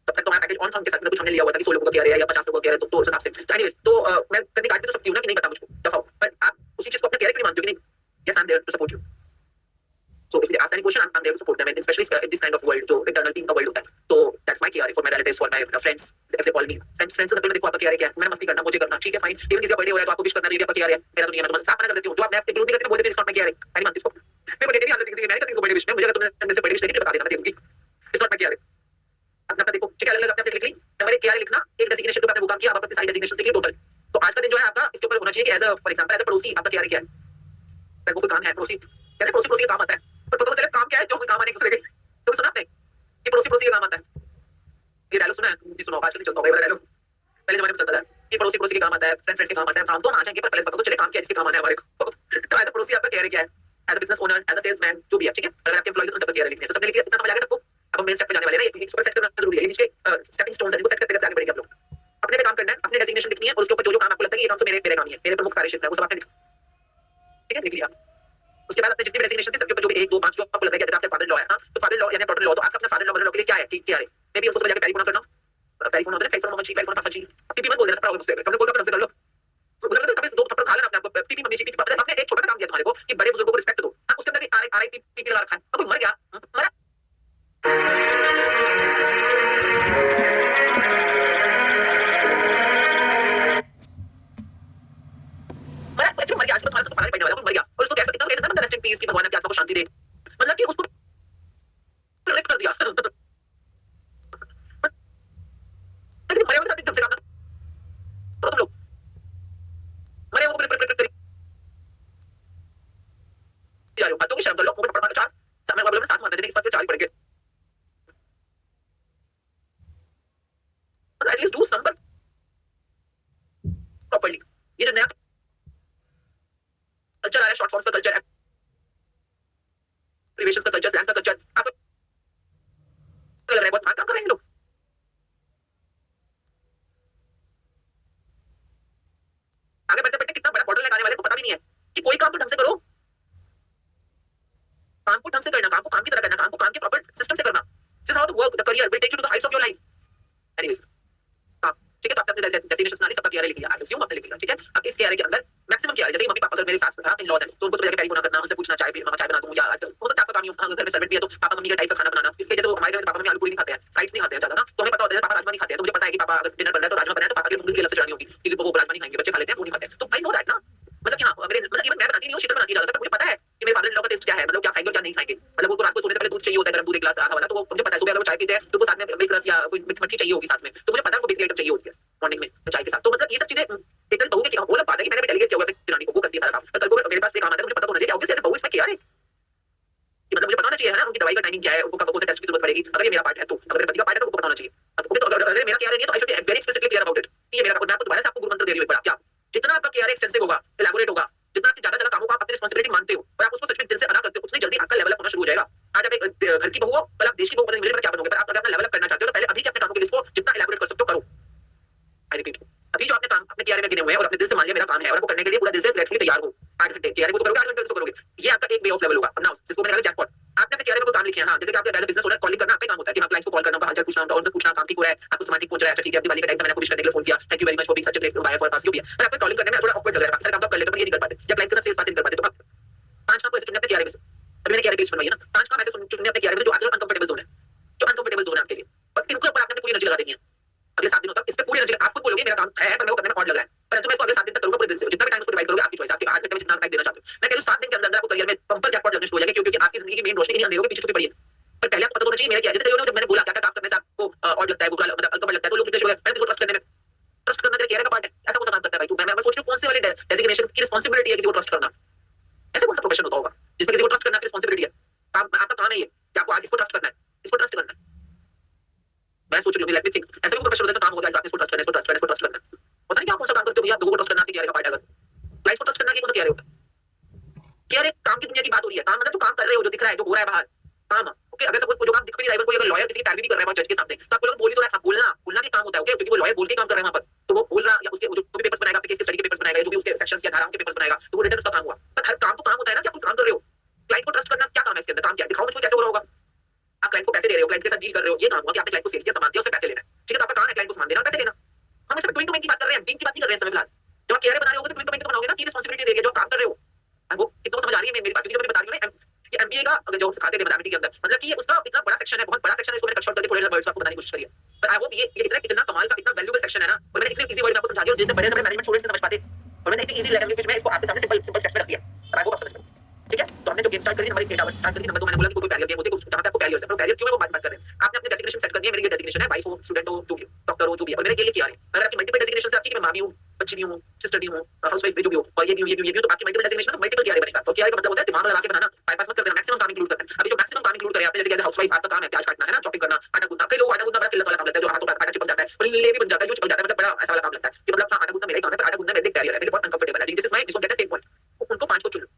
तब तक तो हमारा पैकेज ऑन था उनके साथ में, कुछ हमने लिया हुआ था कि 16 लोगों का क्या है या 50 लोगों का क्या है, तो उस हिसाब से। तो एनीवेज, तो मैं कभी काट भी तो सकती हूँ ना कि नहीं पता मुझको, दफाओ। बट आप उसी चीज को अपना कैरेक्टर मानते हो कि नहीं, yes I am there to support you. So if they ask any question, I'm there to support them, and especially in this kind of world, जो internal team का world होता है, तो that's my care for my relatives, for my friends, if they call me, friends से सबको देखो आपका care है क्या है, मैंने मस्ती करना, मुझे करना, ठीक है फाइन। इवन किसी का बर्थडे हो रहा है तो आपको विश करना, ये भी आपका care है, मेरा तो नहीं है, मैं तो साफ मना कर देती हूँ। जो आप मैं इंक्लूड नहीं करती, मैं बोल देती हूँ इसका care है, मैं नहीं मानती इसको। मेरे को डेट नहीं आती किसी की, मैं नहीं करती इसको बर्थडे विश में, मुझे अगर तुमने मेरे से बर्थडे विश नहीं बता देना, मैं दे दूंगी, इट्स नॉट माय care है। अपना देखो, ठीक है, अलग-अलग अपने लिख ली, हमारे care लिखना, एक डेजिग्नेशन के ऊपर आपने वो काम किया, आप अपनी सारी डेजिग्नेशंस लिख ली टोटल। तो आज का दिन जो है आपका इसके ऊपर होना चाहिए कि as a for example as a padosi आपका care क्या है, मेरे को कोई काम है पड़ोसी, कहते पड़ोसी पड़ोसी का काम आता है, पर पता तो चले काम क्या है, जो कोई काम आने दूसरे के, तो सुना आपने कि पड़ोसी पड़ोसी का काम आता है। ये डायलॉग सुना है, नहीं सुना, आजकल चलता होगा ये डायलॉग, पहले जमाने में चलता था कि पड़ोसी पड़ोसी के काम आता है, फ्रेंड फ्रेंड के काम आता है, काम तो आ जाएंगे पर पहले पता तो चले काम क्या है, इसके काम आना है हमारे को। तो एज अ पड़ोसी आपका क्या है, as a business owner, as a salesman, जो भी है, ठीक है, अगर आपके एम्प्लॉयज तो सबका क्या लिखना है, तो सबने लिखा, इतना समझ आ गया सबको। अब हम मेन स्टेप पे जाने वाले हैं ना, ये सुपर सेट करना जरूरी है, ये नीचे स्टेपिंग स्टोन्स हैं, इनको सेट करते करते आगे बढ़ेंगे आप लोग। अपने पे काम करना है, अपनी डेजिग्नेशन लिखनी है, और उसके ऊपर जो जो काम आपको लगता है कि ये काम तो मेरे काम ही है, मेरे प्रमुख कार्य क्षेत्र है, वो सब आपने लिखा, ठीक है, लिख लिया। उसके बाद अपने जितने भी डेजिग्नेशन थे सबके ऊपर जो भी 1 2 5 जो आपको लग रहा है कि जैसे आपके फादर लॉ है, हाँ, तो फादर लॉ यानी डॉटर लॉ, तो आपका अपना फादर लॉ मदर लॉ के लिए क्या है, क्या है, मे बी उसको जाके टेलीफोन करना, टेलीफोन होता है, टेलीफोन मम्मी जी, टेलीफोन पापा जी, टीपी मत बोल देना, पड़ा मुझसे, कब कोई का से कर लो, तो मुझे कभी 2 थप्पड़ खा लेना अपने आप को, टीपी मम्मी जी, टीपी पापा, आपने एक छोटा सा काम किया तुम्हारे को कि बड़े बुजुर्गों को रिस्पेक्ट दो, हाँ, उसके अंदर भी आरआईपी टीपी लगा रखा है, अब कोई मर गया, मरा एक्चुअली मर गया, आज तुम्हारा तो फादर पढ़ने वाला कोई मर गया, और उसको कैसे इतना कैसे ना रेस्ट इन पीस कि भगवान आपकी आत्मा को शांति दे, मतलब कि उसको रिलेट कर दिया। लेकिन मरे हुए के साथ ढंग से काम तो तुम लोग मरे हुए को रिलेट कर दिया, बातों की शर्म कर लो, मुंह पे थप्पड़ मारो, 4 सामने वाले में 7 मारने देने, इस बात पे 4 ही पड़ेंगे, मतलब एटलीस्ट डू सम प्रॉपर्ली। ये जो नया कल्चर आ रहा है, शॉर्ट फॉर्म्स का कल्चर, एब्रिविएशंस का कल्चर, स्लैंग का कल्चर, आपको लग रहा है बहुत काम कर रहे हैं लोग। आगे बढ़ते बढ़ते कितना बड़ा बॉर्डर लगाने वाले को पता भी नहीं है कि कोई काम तो ढंग से करो, काम को ढंग से करना, काम को काम की तरह करना, काम को काम के प्रॉपर सिस्टम से करना, this is how the work the career will take you to the heights of your life. Anyways, हां, ठीक है, तो आपने डेस्टिनेशन बना ली, सबका क्या लिख लिया, आई एम आपने लिख लिया, ठीक है। अब इस क्या के अंदर मैक्सिमम क्या है, जैसे मम्मी पापा अगर मेरे सास इन लॉज है तो उनको जाके टेलीफोन करना, उनसे पूछना चाय मामा चाय बना दूं, या आजकल हो सकता है आपका काम ही हो, घर में सर्वेंट भी है तो पापा मम्मी का टाइप का खाना बनाना, इसके जैसे हमारे घर में पापा मम्मी आलू पूरी नहीं खाते हैं, फ्राइड्स नहीं खाते हैं ज्यादा ना, तो हमें पता होता है पापा राजमा नहीं खाते हैं, तो मुझे पता है कि पापा अगर डिनर बन रहा है तो राजमा बनाया तो पापा के लिए मूंग की अलग से चढ़ानी होगी, क्योंकि वो राजमा नहीं खाएंगे, बच्चे खा लेते हैं, वो नहीं खाते, तो आई नो दैट ना, मतलब कि हां, मेरे मतलब इवन मैं बनाती नहीं हूं, शीतल बनाती ज्यादा, मुझे पता है कि मेरे फादर इन लॉ का टेस्ट क्या है, मतलब क्या खाएंगे और क्या नहीं खाएंगे, मतलब वो तो रात को सोने से पहले दूध चाहिए होता है, गरम दूध 1 गिलास आधा वाला, तो वो मुझे पता है सुबह अगर वो चाय पीते हैं तो वो साथ में मिल्क रस या कोई मट्ठी चाहिए होगी साथ में, तो मुझे पता है वो बेकरी आइटम चाहिए होती है मॉर्निंग में चाय के साथ, तो मतलब ये सब चीजें एक तरह बहू के वो अलग बात है कि मैंने डेलीगेट किया हुआ है किरानी को, वो करती है सारा काम, पर कल को मेरे पास ये काम आता है, मुझे पता होना चाहिए कि ऑब्वियसली ऐसे बहू इसमें किया है कि मतलब मुझे पता होना चाहिए है ना, उनकी दवाई का टाइमिंग क्या है, उनको कब कौन से टेस्ट की जरूरत पड़ेगी, अगर ये मेरा पार्ट है तो, अगर मेरे पति का पार्ट है तो उनको पता होना चाहिए, ओके, तो अगर मेरा केयर नहीं है तो I should be very explicitly clear about it, ये मेरा, मैं आपको दोबारा से आपको गुरु मंत्र दे रही हूं एक बार, क्या जितना आपका केयर एक्सटेंसिव होगा, एलैबोरेट होगा, जितना आपके ज्यादा कामों को आप अपनी रिस्पांसिबिलिटी मानते हो और आप उसको सच में दिल से अदा करते हो, उतनी जल्दी आपका लेवल अप होना शुरू हो जाएगा। आज आप एक घर की बहू हो, कल आप देश की बहू बनेंगे, मिलकर क्या बनोगे, पर आप अगर अपना लेवल अप करना चाहते हो तो पहले अभी के अपने कामों की लिस्ट को जितना एलैबोरेट कर सकते हो करो। आई रिपीट, अभी जो आपने काम अपने केयर में गिने हुए हैं और अपने दिल से मान लिया मेरा काम है और आपको करने के लिए पूरा दिल से ग्रेटफुली तैयार हो, 8 घंटे केयर को तो करोगे, 8 घंटे तो करोगे, ये आपका एक वे ऑफ लेवल होगा। अब नाउ जिसको मैंने कहा जैकपॉट, आपने अपने केयर में कोई काम लिखे हैं, हां, जैसे कि आपके as a business owner calling करना आपका काम होता है, कि हाँ क्लाइंट को कॉल करना, उनका हालचाल पूछना, उनसे पूछना काम ठीक हो रहा है, आपको सामान ठीक पहुंच रहा है, अच्छा ठीक है, अपनी वाली का टाइम था, मैंने आपको विश करने के लिए फोन किया, thank you very much for being such a great buyer for पास जो भी है, पर आपको कॉलिंग करने में थोड़ा ऑकवर्ड लग रहा है, अक्सर काम तो आप कर लेते हो, पर ये नहीं कर पाते, या क्लाइंट के साथ सेल्स बात नहीं कर पाते, तो आप 5 काम को ऐसे चुनने अपने KRA में से, अभी मैंने KRA की लिस्ट बनवाई है ना, 5 काम ऐसे चुनने अपने KRA में जो आजकल अनकंफर्टेबल जोन है, जो अनकंफर्टेबल जोन है आपके लिए, और इनके ऊपर आपने पूरी एनर्जी लगा देनी है अगले 7 दिनों तक। इस पे पूरी एनर्जी आप खुद बोलोगे मेरा काम है पर मैं वो करने में ऑड लग रहा है, परंतु मैं इसको अगले 7 दिन तक करूंगा पूरे दिन से, जितना भी टाइम उसको डिवाइड करोगे आपकी चॉइस, आपके 8 घंटे में जितना टाइम देना चाहते हो। मैं कह रही हूं 7 दिन के अंदर आपको करियर में बम्पर जैकपॉट लगना शुरू हो जाएगा, क्योंकि आपकी जिंदगी की मेन रोशनी इन्हीं अंधेरों के पीछे छुपी पड़ी है। पर पहले आपको पता होना चाहिए मेरा क्या है, जैसे जब मैंने बोला क्या क्या काम करने से आपको ऑड लगता है, बुरा मतलब अनकंफर्टेबल लगता है, तो लोग इंटरेस्ट हो गए, मैंने इसको ट्रस्ट करने में, ट्रस्ट करना तेरे KRA का पार्ट है, ऐसा कौन सा काम करता है भाई तू? मैं सोच रही हूं कौन से वाले डेजिग्नेशन की रिस्पांसिबिलिटी है किसी को ट्रस्ट करना, ऐसा कौन सा प्रोफेशन होता होगा जिसमें किसी को ट्रस्ट करना की रिस्पांसिबिलिटी है? आपका काम है ये कि आपको आज इसको ट्रस्ट करना है, इसको ट्रस्ट करना है। मैं सोच रही हूँ लेट मी थिंक, ऐसा भी प्रोफेशन होता है तो काम होगा, आज आपने इसको ट्रस्ट करना है, इसको ट्रस्ट करना है, इसको ट्रस्ट करना है, पता नहीं क्या कौन सा काम करते हो भैया, लोगों को ट्रस्ट करना आपके KRA का पार्ट है। अगर लाइफ को ट्रस्ट करना की कौन सा KRA होता है? KRA काम की दुनिया की बात हो रही है, काम मतलब जो काम कर रहे हो, जो दिख रहा है, जो हो रहा है बाहर काम, ओके। अगर सपोज जो काम दिख भी नहीं रहा है, कोई अगर लॉयर किसी की पैरवी भी कर रहा है जज के सामने, तो आपको लोग बोल ही तो रहा है, बोलना भी काम होता है, ओके, क्योंकि वो लॉयर बोल के काम कर रहा है वहां पर, तो वो बोल रहा या उसके जो भी पेपर्स बनाएगा, आपके केस के स्टडी के पेपर्स बनाएगा, जो भी उसके सेक्शंस या धाराओं के पेपर्स बनाएगा, तो वो रिटर्न उसका काम हुआ। पर हर काम तो काम होता है ना कि आप कोई काम कर रहे हो, क्लाइंट को ट्रस्ट करना क्या काम है इसके अंदर, काम क्या है दिखाओ मुझको, कैसे हो रहा होगा? आप क्लाइंट को पैसे दे रहे हो, क्लाइंट के साथ डील कर रहे हो, ये काम हुआ कि आपने क्लाइंट को सेल किया, सामान दिया, उससे पैसे लेना है, ठीक है? तो आपका काम है क्लाइंट को सामान देना और पैसे लेना। हम सिर्फ डूइंग टू मेक की बात कर रहे हैं, बीइंग की बात नहीं कर रहे हैं समय फिलहाल। जब आप KRA बना रहे होगे तो डूइंग टू मेक तो बनाओगे ना, की रिस्पांसिबिलिटी दे रही है जो आप काम कर रहे हो। वो कितना समझ आ रही है मेरी बात? क्योंकि मैं बता रही हूं ना, ये MBA का जो सिखाते थे मैथमेटिक्स के अंदर, मतलब कि ये उसका इतना बड़ा सेक्शन है, बहुत बड़ा सेक्शन है, इसको मैंने कट शॉर्ट करके थोड़े वर्ड्स में आपको बताने की कोशिश करी है। पर आई होप ये इतना कमाल का, इतना वैल्यूएबल सेक्शन है ना, और मैंने इतने इजी वर्ड में आपको समझा दिया, जितने बड़े मैनेजमेंट स्टूडेंट्स समझ पाते, और मैंने इतनी इजी लैंग्वेज में इसको आपके सामने सिंपल स्टेप्स में रख दिया, और आई होप आप समझ पाओ, ठीक है? तो हमने जो गेम स्टार्ट करी, हमारी 8 आवर्स स्टार्ट करी, नंबर 2 मैंने बोला कि कोई बैरियर गेम होते हैं जहां पे आपको बैरियर्स है, तो बैरियर क्यों है वो बात कर रहे हैं। आपने अपने डेजिग्नेशन सेट कर दिया, मेरी ये डेजिग्नेशन है, वाइफ हो, स्टूडेंट हो, जो भी हो, डॉक्टर हो, जो भी है, और मैंने ये किया है। अगर आपकी मल्टीपल डेजिग्नेशन है आपकी, कि मैं मां भी हूं, बच्ची भी हूं, सिस्टर भी हूं, हाउसवाइफ भी जो भी हो, और ये भी हूं, तो आपकी मल्टीपल डेजिग्नेशन है, तो मल्टीपल KRA बनेगा। तो KRA का मतलब होता है दिमाग लगा के बनाना, बाईपास मत कर देना, मैक्सिमम काम इंक्लूड करना है। अभी जो मैक्सिमम काम इंक्लूड करे आपने, जैसे हाउसवाइफ आपका काम है प्याज काटना है ना, चॉपिंग करना, आटा गूंथना, कई लोग आटा गूंथना बड़ा किल्लत वाला काम लगता है, जो हाथों पर आटा चिपक जाता है, और ले भी बन जाता है, जो चिपक जाता है, मतलब बड़ा ऐसा वाला काम लगता है कि मतलब हाँ आटा गूंथना मेरा ही काम है, पर आटा गूंथना मेरे लिए बैरियर है, मेरे लिए बहुत अनकंफर्टेबल है, दिस इज माय, इसको कहते हैं टेक पॉइंट। उनको 5 को चुन लो।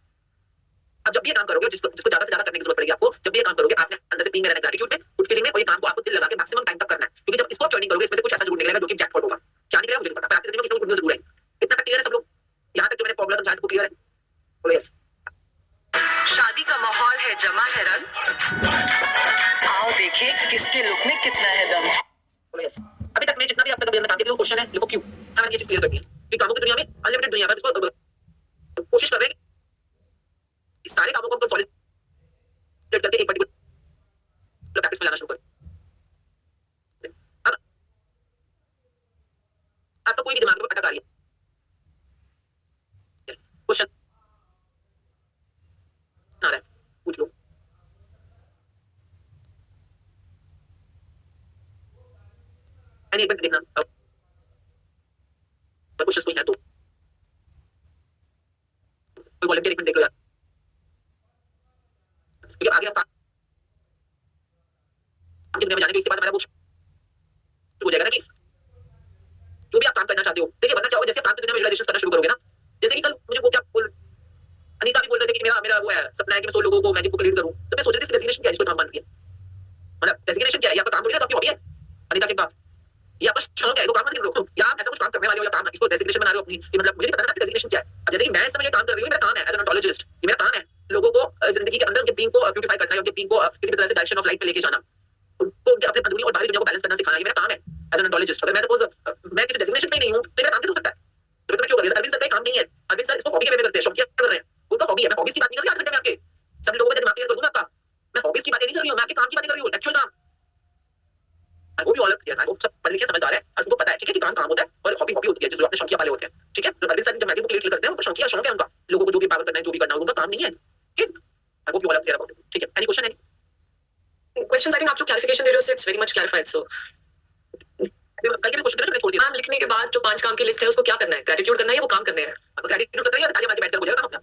अब जब भी ये काम करोगे, जिसको ज्यादा से ज्यादा करने की जरूरत पड़ेगी आपको, जब भी ये काम करोगे आपने अंदर से 3 में रहना, ग्रेटिट्यूड में, गुड फीलिंग में, और ये काम को आपको दिल लगा के मैक्सिमम टाइम तक करना है, क्योंकि जब इसको चर्निंग करोगे इसमें से कुछ ऐसा जरूर निकलेगा जो कि जैकपॉट होगा। क्या निकलेगा मुझे नहीं पता, पर आपकी जिंदगी में कुछ जरूर है। इतना तक क्लियर है सब लोग? यहां तक जो मैंने फॉर्मूला समझाया सबको क्लियर है? बोलो यस। शादी का माहौल है, जमा है रंग, आओ देखें किसके लुक में कितना है दम। बोलो यस। अभी तक मैं जितना भी अब तक अभी काम के क्वेश्चन है, लिखो क्यों। हमें ये चीज क्लियर करनी है कि कामों की दुनिया में, अनलिमिटेड दुनिया में, इसको कोशिश कर रहे हैं कि सारे कामों को हम सॉलिड करके एक पर्टिकुलर प्रैक्टिस में लाना शुरू करें। अब आपका कोई भी दिमाग में अटक आ रही है, क्वेश्चन आ रहा है, पूछ लो। एक मिनट देखना, क्वेश्चन कोई है तो कोई वॉलंटियर एक मिनट देख लो यार, क्योंकि आगे आप काम की दुनिया में जाने के इसके बाद हमारा वो शुरू हो जाएगा ना कि जो भी आप काम करना चाहते हो, देखिए वरना क्या होगा, जैसे काम की दुनिया में विजुअलाइजेशन करना शुरू करोगे ना, जैसे कि कल मुझे वो क्या बोल अनीता भी बोल रहे थे कि मेरा वो है सपना है कि मैं 100 लोगों को मैजिक बुक लीड करूं, तो मैं सोच रही थी डेजिग्नेशन क्या है, इसको काम मान लिया, मतलब डेजिग्नेशन क्या है, ये आपका काम थोड़ी ना, तो आपकी हॉबी है अनीता के पास, ये आपका शौक है, तो काम मत करो या आप ऐसा कुछ काम करने वाले हो या काम इसको डेजिग्नेशन बना रहे हो अपनी, कि मतलब मुझे नहीं पता ना डेजिग्नेशन क्या है। अब जैसे कि मैं इस समय ये काम कर रही हूं, मेरा काम है एज एन ओडोलॉजिस्ट, ये मेरा काम है लोगों को जिंदगी के अंदर उनके बीइंग को ब्यूटीफाई करना है, उनके बीइंग को किसी भी तरह से डायरेक्शन ऑफ लाइफ पे लेके जाना, उनको उनके अपने अंदरूनी और बाहरी दुनिया को बैलेंस करना सिखाना, ये मेरा काम है एज एन ओडोलॉजिस्ट। अगर मैं सपोज मैं किसी डेजिग्नेशन पे नहीं हूं तो मेरा काम कैसे हो सकता है? तो मैं क्यों कर रही हूं? अरविंद सर का काम नहीं है, अरविंद सर इसको हॉबी के वे में करते हैं, शौकिया कर रहे हैं, उनका हॉबी है। मैं हॉबीज की बात नहीं कर रही 8 घंटे में आपके सब लोगों का दिमाग क्लियर कर दूंगा आपका, मैं हॉबीज की बातें नहीं कर रही हूं, मैं आपके काम की बातें कर रही हूं, एक्चुअल काम। I hope you all clear, I hope सब पढ़ लिखे समझदार है और उनको पता है, ठीक है, कि काम होता है और हॉबी होती है, जो अपने शौकिया वाले होते हैं, ठीक है। तो अरविंद सर जब मैजिक बुक लीड करते हैं उनको शौकिया शौक है उनका, लोगों को जो भी पागल करना है, जो भी करना है, उनका काम नहीं है, ठीक है। I hope you all clear about it, ठीक है। Any question? Any question I think आप जो क्लैरिफिकेशन दे रहे हो इट्स वेरी मच क्लैरिफाइड। सो कल के भी क्वेश्चन मैंने छोड़ दिया। काम लिखने के बाद जो 5 काम की लिस्ट है उसको क्या करना है? ग्रेटिट्यूड करना है या वो काम करने हैं? अब ग्रेटिट्यूड करना है या ताली मार के बैठकर हो जाएगा काम अपना?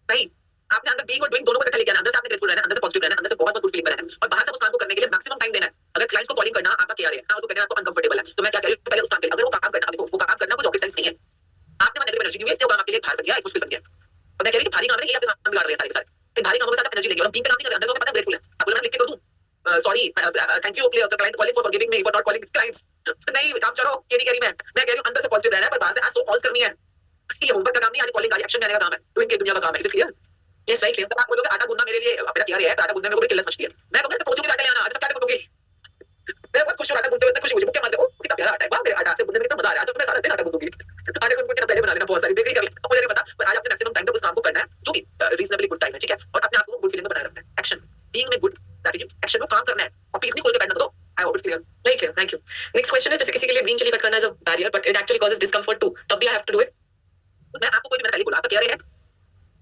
नहीं, आपने अंदर बीइंग और डूइंग दोनों को इकट्ठा लेके आना, अंदर से आपने ग्रेटफुल रहना है, अंदर से पॉजिटिव रहना है, अंदर से बहुत गुड फीलिंग बनाना है, और बाहर से उस काम को करने के लिए मैक्सिमम टाइम देना है। अगर क्लाइंट्स को कॉलिंग करना आपका KRA है, उसको कहना है आपको अनकंफर्टेबल है, तो मैं क्या कह रही हूं, पहले उस काम के लिए अगर वो काम करना, देखो वो काम करना कोई रॉकेट साइंस नहीं है, आपने वहां नेगेटिव एनर्जी दी, इससे वो काम आपके लिए भार बन गया, एक मुश्किल बन गया। और मैं कह रही हूं भारी काम है, ये आपके काम बिगाड़ रहे हैं सारे के सारे, इन भारी कामों के साथ आप एनर्जी लेंगे और बीइंग पे काम नहीं कर रहे, अंदर को पता है ग्रेटफुल है, आपको मैं लिख के कर दूं sorry thank you client calling for giving me for not calling clients, नहीं काम चलो, ये नहीं कह रही मैं कह रही हूं अंदर से पॉजिटिव रहना है, पर बाहर से आज सो कॉल्स करनी है, ये होमवर्क का काम नहीं, आज कॉलिंग का एक्शन लेने का काम है, डूइंग के दुनिया का काम है, is it clear? Yes right clear. आप बोलोगे आटा गूंदना मेरे लिए मेरा KRA है, आटा गूंदने में कोई किल्लत मचती है, मैं कहूंगा तो पहुंचोगे आटा ले आना, सब क्या बोलोगे खुश हो आटा गूंथते हुए इतना खुशी मुझे मुक्के मारते हो कितना प्यारा आटा है, वाह मेरे आटा से गूंथने में कितना मजा आ रहा है, तो मैं सारा दिन आटा गूंथूंगी। आटे को कितना पहले बना लेना, बहुत सारी बेकरी कर लेना, मुझे नहीं पता, पर आज अपने मैक्सिमम टाइम तक उस काम को करना है जो भी रीजनेबली गुड टाइम है, ठीक है, और अपने आप को गुड फीलिंग में बनाए रखना है। एक्शन बीइंग में गुड एटीट्यूड, एक्शन को काम करना है और पीठ नहीं खोल के बैठना दो। I hope it's clear. Thank you. Next question है, जैसे किसी के लिए green chili cut करना is a barrier, but it actually causes discomfort too. तब भी I have to do it. मैं आपको कोई भी मैंने पहले बोला था, कह रहे हैं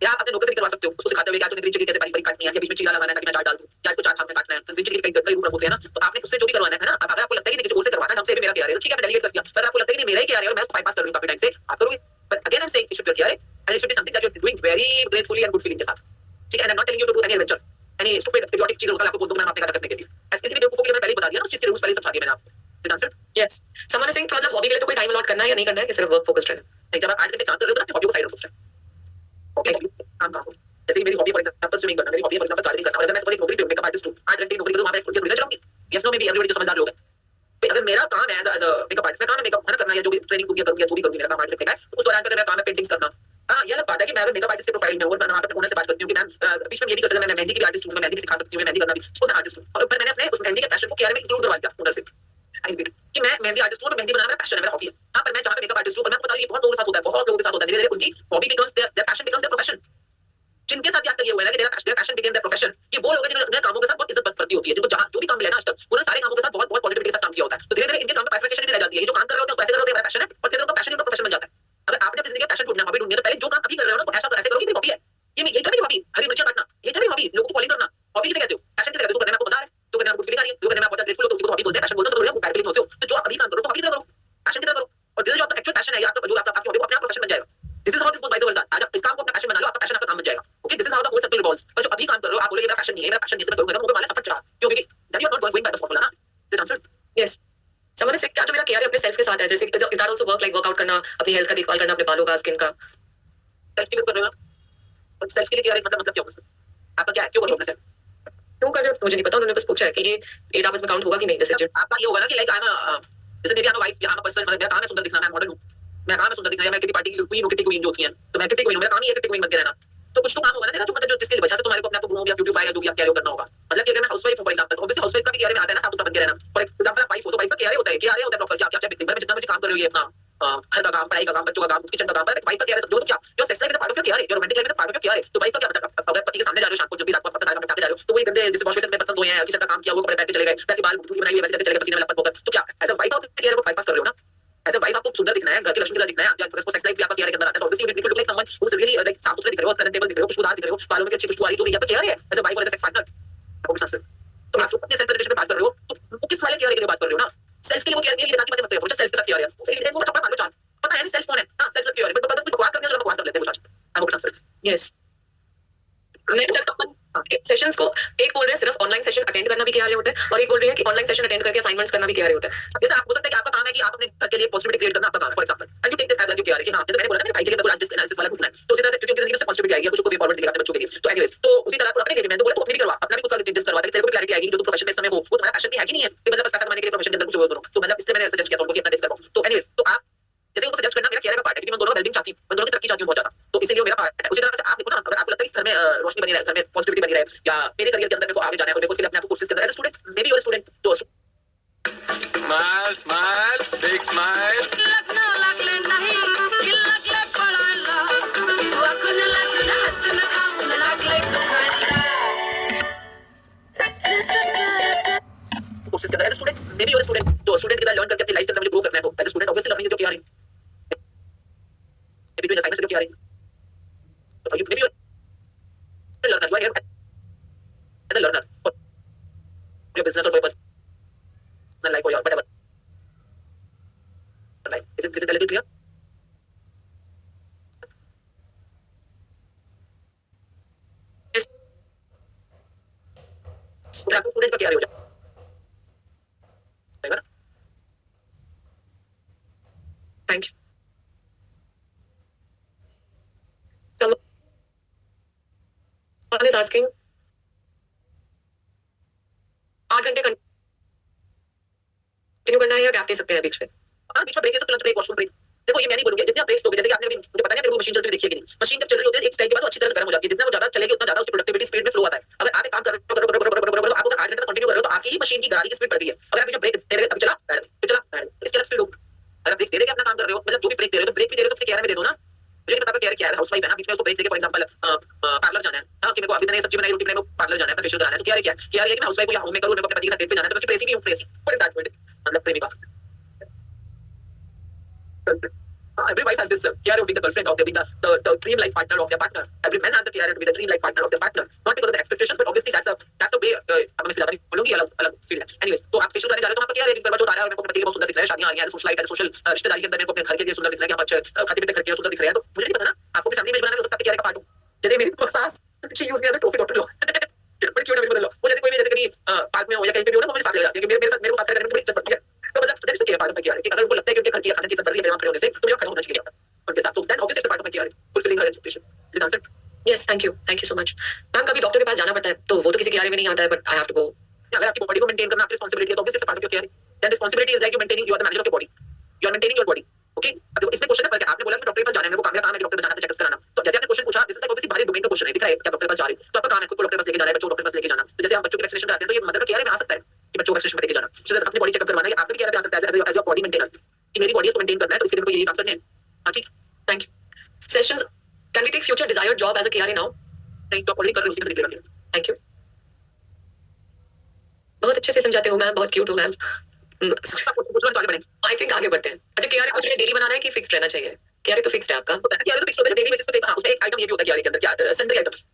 या आप अपने नौकर से भी करवा सकते हो, उसको सिखाते हुए कि आपने ग्रीन चिली कैसे बारीक बारीक काटनी है, या बीच में चीरा लगाना है ताकि मैं चाट डाल दूं, या इसको चार भाग में काटना है। ग्रीन चिली के कई रूप होते हैं ना, तो आपने उससे जो भी करवाना है ना, अब अगर आपको लगता है कि किसी और से करवाना है, हमसे भी मेरा क्या रहा है, ठीक है मैं डेलीगेट कर दिया, पर आपको लगता है कि मेरा ही क्या रहा है और मैं उसको बाईपास कर रही हूं काफी टाइम से, आप करोगे। But again I am saying it should be clear and it should be something that you are doing very gratefully and good feeling के साथ, ठीक है। And I am not telling you to do any adventure, any stupid idiotic चीज होगा आपको बोल दूं मैं आपने कहा करने के लिए, ऐसे किसी भी बेवकूफों के लिए मैं पहले ही बता दिया ना, उस चीज के रूल्स पहले ही समझा दिए मैंने आपको। Did I answer? Yes. Someone is saying मतलब hobby के लिए तो कोई time allot करना है या नहीं करना है, कि सिर्फ work focused रहना है? नहीं, जब आप आज के काम कर रहे हो तो अपनी हॉबी को साइड रखो उस टाइम। हॉबी काम करो, जैसे कि मेरी हॉबी फॉर एग्जांपल स्विमिंग करना, मेरी हॉबी फॉर एग्जांपल गार्डनिंग करना, और अगर मैं सुबह एक नौकरी पे मेकअप आर्टिस्ट हूं, 8 घंटे की नौकरी करूं, वहां पे खुद के खुद चलाऊंगी। Yes no, maybe everybody जो समझदार लोग हैं, भाई अगर मेरा काम है एज अ मेकअप आर्टिस्ट, मैं काम है मेकअप है ना करना, या जो भी ट्रेनिंग दूंगी करूंगी, जो भी करूंगी मेरा काम आर्टिस्ट का है, तो उस दौरान पे मेरा काम है पेंटिंग्स करना। हाँ, ये अलग बात है कि मैं अगर मेकअप आर्टिस्ट के प्रोफाइल में हूं और मैं वहां पे ओनर से बात करती हूं कि मैम बीच में ये भी कर सकता मैं मेहंदी की आर्टिस्ट हूं, मैं मेहंदी भी सिखा सकती हूं, मैं मेहंदी करना भी, सो मैं आर्टिस्ट हूं, और पर मैंने अपने उस मेहंदी के पैशन को केआर में इंक्लूड करवा दिया ओनर से। आई रिपीट कि मैं मेहंदी आर्टिस्ट हूं और मेहंदी बनाना मेरा पैशन है, मेरा हॉबी है। हाँ, पर मैं जहां पे मेकअप आर्टिस्ट हूं, पर मैं आपको बता रही हूं ये बहुत लोगों के साथ होता है, बहुत लोगों के साथ होता है, धीरे-धीरे उनकी hobby becomes their passion becomes their profession. जिनके साथ आज तक ये हुआ है ना कि their passion became their profession, ये वो लोग हैं जिन्होंने कामों के साथ बहुत इज्जत करती होती है, जिनको जहां जो भी काम मिला ना आज तक, उन्होंने सारे कामों के साथ बहुत बहुत पॉजिटिविटी के साथ काम किया होता है, तो धीरे-धीरे इनके काम में बाइफरकेशन नहीं रह जाती है, ये जो काम कर रहे होते हैं उसको ऐसे कर रहे होते हैं मेरा पैशन है, और फिर उनका पैशन उनका प्रोफेशन बन जाता है। अगर आपने अपनी जिंदगी का पैशन ढूंढना, हॉबी ढूंढनी है, तो पहले जो काम अभी कर रहे हो ना उसको ऐसा ऐसे करो कि मेरी हॉबी है, ये मेरी क्या मेरी हॉबी, हरी मिर्ची काटना, ये क्या मेरी हॉबी, लोगों को कॉलिंग करना, हॉबी किसे कहते हो, पैशन किसे कहते हो, तो करने में आपको मजा आ रहा है, तो करने में आपको फीलिंग आ रही है, तो करने में आप बहुत ग्रेटफुल हो, तो उसी को हॉबी बोलते हैं। पैशन बोलते हो तो बैड फीलिंग होते हो, तो जो आप अभी काम करो तो हॉबी की तरह करो, पैशन की तरह करो, और धीरे जो आपका एक्चुअल पैशन है, आपका जो आपका आपकी हॉबी अपने आप प्रोफेशन बन जाएगा। This is how this goes by the world. आज आप इस काम को अपना पैशन बना लो, आपका पैशन आपका काम बन जाएगा। Okay, this is how the whole circle revolves. पर जो अभी काम कर रहे हो आप बोलोगे मेरा पैशन नहीं है, मेरा पैशन नहीं है, मैं करूंगा, मुझे मालूम है चला, क्यों, क्योंकि that you are not going by the formula ना। This answer Yes. Someone is saying क्या जो मेरा केयर है अपने सेल्फ के साथ है, जैसे is that also work like workout करना, अपनी हेल्थ का देखभाल करना, अपने बालों का, स्किन का? सेल्फ के लिए कर रहे हो ना, और सेल्फ के लिए क्या है, मतलब क्या होगा, आपका क्या है, क्यों करो अपने सेल्फ, क्यों कर रहे हो मुझे नहीं पता, उन्होंने बस पूछा है कि ये 8 आवर्स में काउंट होगा कि नहीं, जैसे जिम। आपका ये होगा ना कि लाइक आई एम जैसे मेरी वाइफ या पर्सन, मतलब मेरा काम है सुंदर दिखना, मैं मॉडल हूं, मैं काम है सुंदर दिखना, या मैं किटी पार्टी की क्वीन हूं, किटी क्वीन जो होती है, तो मैं किटी क्वीन हूं, मेरा काम ही है किटी क्वीन बन के रहना, तो कुछ तो काम होगा ना तेरा, जो मतलब जो जिसकी वजह से तुम्हारे को अपने आप को ग्रूम या ब्यूटीफाई या जो भी आप कैरियर करना होगा, मतलब कि अगर मैं हाउसवाइफ हूं फॉर एग्जांपल, तो ऑब्वियसली हाउसवाइफ का भी केयर में आता है ना साफ सुथरा बन के रहना। फॉर एग्जांपल आप वाइफ हो तो वाइफ का केयर होता है, केयर होता है प्रॉपर, क्या क्या दिन भर में जितना भी काम कर रहे हो, ये अपना घर का काम, पढ़ाई का काम, बच्चों का काम, किचन का काम, पर वाइफ का केयर समझो तो क्या, your sex life is a part of your care, your romantic life is a part of your care. तो वाइफ का क्या मतलब, अगर पति के सामने जा रहे हो शाम को, जब भी रात को अपना सारा काम निपटा के जा रहे हो, तो वही गंदे जैसे वॉश बेसिन में बर्तन धोए हैं, किचन का काम किया, वो कपड़े पहन के चले गए, वैसे बाल धुली बनाई हुई वैसे चले गए पसीने में लपट होकर, तो क्या एज अ वाइफ आप केयर को बाईपास कर रहे हो ना। एज अ वाइफ आपको सुंदर दिखना है, घर की लक्ष्मी की तरह दिखना है, या उसको सेक्स लाइफ भी आपका केयर के अंदर आता है, तो obviously you need to look like someone who is really like साफ सुथरे दिख रहे हो, प्रेजेंटेबल दिख रहे हो, खुशबूदार दिख रहे हो, बालों में अच्छी खुशबू आ रही है, तो ये आपका केयर है एज अ वाइफ और एज अ सेक्स पार्टनर। तो आप अपने सेल्फ प्रेजेंटेशन पे बात कर रहे हो, तो वो किस वाले केयर के लिए बात कर रहे हो ना, सेल्फ के लिए वो केयर नहीं, ये बात मत करो, सेल्फ के साथ केयर है, इनको थप्पड़ मार लो चार, पता है सेल्फ कौन है, हां सेल्फ केयर है, बट बस बकवास करने से बकवास कर लेते हैं कुछ आज। I hope answer Yes. मैं चाहता हूं सेशंस को, एक बोल रहे हैं सिर्फ ऑनलाइन सेशन अटेंड करना भी केआर होता है, और एक बोल रहे हैं कि ऑनलाइन सेशन अटेंड करके असाइनमेंट्स करना भी केआर होता है। जैसे आप हो सकता है कि आपका काम है कि आप अपने घर के लिए पॉजिटिविटी क्रिएट करना आपका काम है, for example and you take this as you care कि हां जैसे मैंने बोला ना मेरे भाई के लिए मेरे को आज डिस्क एनालिसिस वाला ढूंढना है, तो उसी तरह से क्योंकि उनकी जिंदगी में पॉजिटिविटी आएगी, कुछ को भी फॉरवर्ड दिखेगा अपने बच्चों के लिए, तो एनीवेज तो उसी तरह आपको अपने लिए भी मैं तो बोला तो अपने भी करवा, अपना भी खुद का डिस्क करवा, ताकि तेरे को क्लैरिटी आएगी, जो तू प्रोफेशन में इस समय हो वो तुम्हारा पैशन भी है कि नहीं है, कि मतलब बस पैसा कमाने के लिए प्रोफेशन के अंदर कुछ और करो, तो मतलब इसलिए मैंने सजेस्ट किया था उनको कि अपना डिस्क करवाओ। तो एनीवेज तो आप जैसे उनको सजेस्ट करना मेरा केयर का पार्ट है, क्योंकि मैं दोनों वेलबिंग चाहती हूं, मैं दोनों की तरक्की चाहती हूं बहुत ज्यादा, तो इसीलिए मेरा पार्ट है। उसी तरह से आप देखो ना, अगर आपको लगता है कि घर में रोशनी बनी रहे, घर में पॉजिटिविटी बनी रहे, या मेरे करियर के अंदर मेरे को आगे जाना है और मेरे को फिर अपने आप को कोर्सेज के अंदर as a student, may be your student, तो Smile, smile, big smile. लग्न लागले नाही की लागले पळायला वाकून लसूण हसून खाऊन लागले दुखायला कोर्सेज के अंदर as a student, may be your student, तो स्टूडेंट की तरह लर्न करके अपनी लाइफ के अंदर मुझे ग्रो करना है, तो as a student obviously learning जो किया रही मे बी डूइंग असाइनमेंट्स जो किया रही, तो you may be your learner, you are here as a learner for your business और फॉर योर पर्सनल लाइफ और your whatever life. Is it a little clear? Yes. तो आपको स्टूडेंट का क्या हो जाएगा ना। Thank you. Someone is asking 8 घंटे कंटिन्यू करना है या गैप दे सकते हैं बीच में? हाँ, बीच में ब्रेक है, लंच ब्रेक, वॉशरूम ब्रेक, देखो ये मैं नहीं बोलूंगी, जितने आप ब्रेक्स दोगे, जैसे कि आपने अभी मुझे पता नहीं मेरे को मशीन चलती हुई देखी है कि नहीं, मशीन जब चल रही होती है एक स्टेज के बाद वो अच्छी तरह से गर्म हो जाती है, जितना वो ज्यादा चलेगी उतना ज्यादा उसकी प्रोडक्टिविटी स्पीड में फ्लो आता है। अगर आप एक काम कर रहे हो आप अगर 8 घंटे तक कंटिन्यू कर रहे हो तो आपकी ही मशीन की गाड़ी की स्पीड बढ़ गई है। अगर आप जो ब्रेक हाउसवाइफ है ना, बीच में उसको ब्रेक देके फॉर एग्जांपल पार्लर जाना है, हाँ कि मेरे को अभी मैंने सब्जी बनाई रोटी बनाई, पार्लर जाना है, फेशियल कराना है, तो क्या है कि मैं हाउसवाइफ को या होम मेकर हूं, मेरे को अपने पति के साथ डेट पे जाना है, तो मैं उसकी प्रेसी भी हूं, प्रेसी व्हाट इज दैट वर्ड, मतलब प्रेमिका. Every wife has this KRA of being the girlfriend, of being the dream life partner of their partner. Every man has the KRA to be the dream life partner of their partner. Not because of the expectations, but obviously that's the way. अब मैं इसलिए ज्यादा नहीं बोलूंगी, अलग फील्ड है. Anyways, तो आप फेशियल कराने जा रहे हो तो आपका KRA करवा चौथ आ रहा है और मेरे को अपने पति के बहुत सुंदर दिख रहा है, शादियां आ रही हैं, सोशल लाइफ है, सोशल रिश्तेदारी के अंदर मेरे को अपने घर के लिए सुंदर दिख रहा है, यहाँ पर खाते पीते घर के सुंदर दिख रहा है, तो मुझे नहीं पता ना, आपको अपनी फैमिली में बनाना हो सकता है KRA का पार्ट हो. जैसे मेरी सास, she used me as a trophy daughter low, but क्यों ना मेरे बदल लो, वो जैसे कोई भी जैसे कभी पार्क में हो या कहीं पे भी हो ना, वो मेरे साथ ले जाती है, मेरे साथ खड़े करने में बड़ी इज्जत पड़ती है. तो मतलब that's the part of KRA, कि अगर उनको लगता है कि उनके घर की खाने की इज्जत बढ़ रही है मेरे वहां खड़े होने से, तो मेरे खड़ा होना चाहिए उनके साथ. तो then obviously it's a part of my KRA, fulfilling her expectation. Is it answer? Yes, thank you so much. Ma'am कभी डॉक्टर के पास जाना पड़ता है तो वो तो किसी के KRA में नहीं आता है, but I have to go. अगर आपकी बॉडी को मेंटेन करना आपकी रिस्पांसिबिलिटी है, तो obviously it's a part of your KRA. Then responsibility is like you maintaining, you are the manager of your body, you are maintaining your body. Okay, अब इसमें क्वेश्चन है, आपने बोला कि डॉक्टर के पास जाना है, मेरे को काम है कि डॉक्टर जाना है, चेकअप कराना. तो जैसे आपने क्वेश्चन पूछा, दिस इज लाइक ऑब्वियसली बाहरी डोमेन का क्वेश्चन है, दिख रहा है कि आप डॉक्टर के पास जा रहे हैं, तो आपका काम है खुद को डॉक्टर के पास लेके जाना है, बच्चों को डॉक्टर के पास लेके जाना. तो जैसे आप बच्चों की वैक्सीनेशन कराते हैं, तो ये मदर का KRA में आ सकता है कि बच्चों को वैक्सीनेशन लेके जाना. तो जैसे अपनी बॉडी चेकअप करवाना है, आपका भी KRA में आ सकता है एज योर बॉडी मेंटेनर, कि मेरी बॉडी को मेंटेन करना है, तो इसके लिए मेरे को ये काम करने हैं. हाँ ठीक, thank you. Sessions, can we take future desired job as a KRA now? नहीं तो ऑलरेडी कर रहे हो, उसी में से निकलेगा. Thank you. बहुत अच्छे से समझाते हो मैम, बहुत क्यूट हो मैम. कुछ आगे बढ़ें. आई थिंक आगे बढ़ते हैं. अच्छा, KRA कुछ डेली बनाना है कि फिक्स्ड रहना चाहिए? KRA तो फिक्स्ड है आपका. KRA तो फिक्स होता है, डेली बेसिस पे. हाँ, उसमें एक आइटम ये भी होता है KRA के अंदर, क्या सेंडरी आइटम्स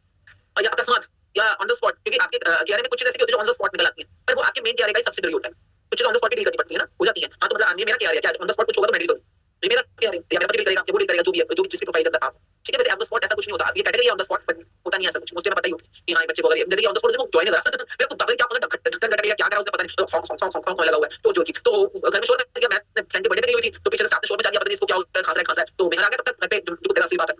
या अकस्मात या ऑन द स्पॉट, क्योंकि आपके KRA में कुछ चीजें ऐसी होती है जो ऑन द स्पॉट निकल आती हैं, पर वो आपके मेन KRA का सब्सिडरी होता है. कुछ चीजें ऑन द स्पॉट डील करनी पड़ती है ना, हो जाती है. हाँ, तो मतलब ये मेरा KRA क्या ऑन द स्पॉट कुछ होगा तो मैं डील करूँ, ये मेरा KRA या मेरा पति डील करेगा, ये वो डील करेगा, जो भी है, जो भी जिसकी प्रोफाइल करता है आप. ठीक है, वैसे ऑन द स्पॉट ऐसा कुछ नहीं होता. ये category on the spot, but होता नहीं ऐसा कुछ. मुझे पता ही हो कि हाँ, बच्चे को अगर जैसे ऑन द स्पॉट जो ज्वाइन करा, मेरे को पता नहीं क्या होगा, ढक्कन कट गया, क्या करा उसने पता नहीं, खौं लगा हुआ है, तो जो की तो घर में शोर मच गया. मैं फ्रेंड के बर्थडे पे गई हुई थी, तो पीछे से साथ में शोर मचा दिया, पता नहीं इसको क्या होता है, खांस रहा है. तो मेहर आ गया, तब तक घर पे जो तेरा असली बात है.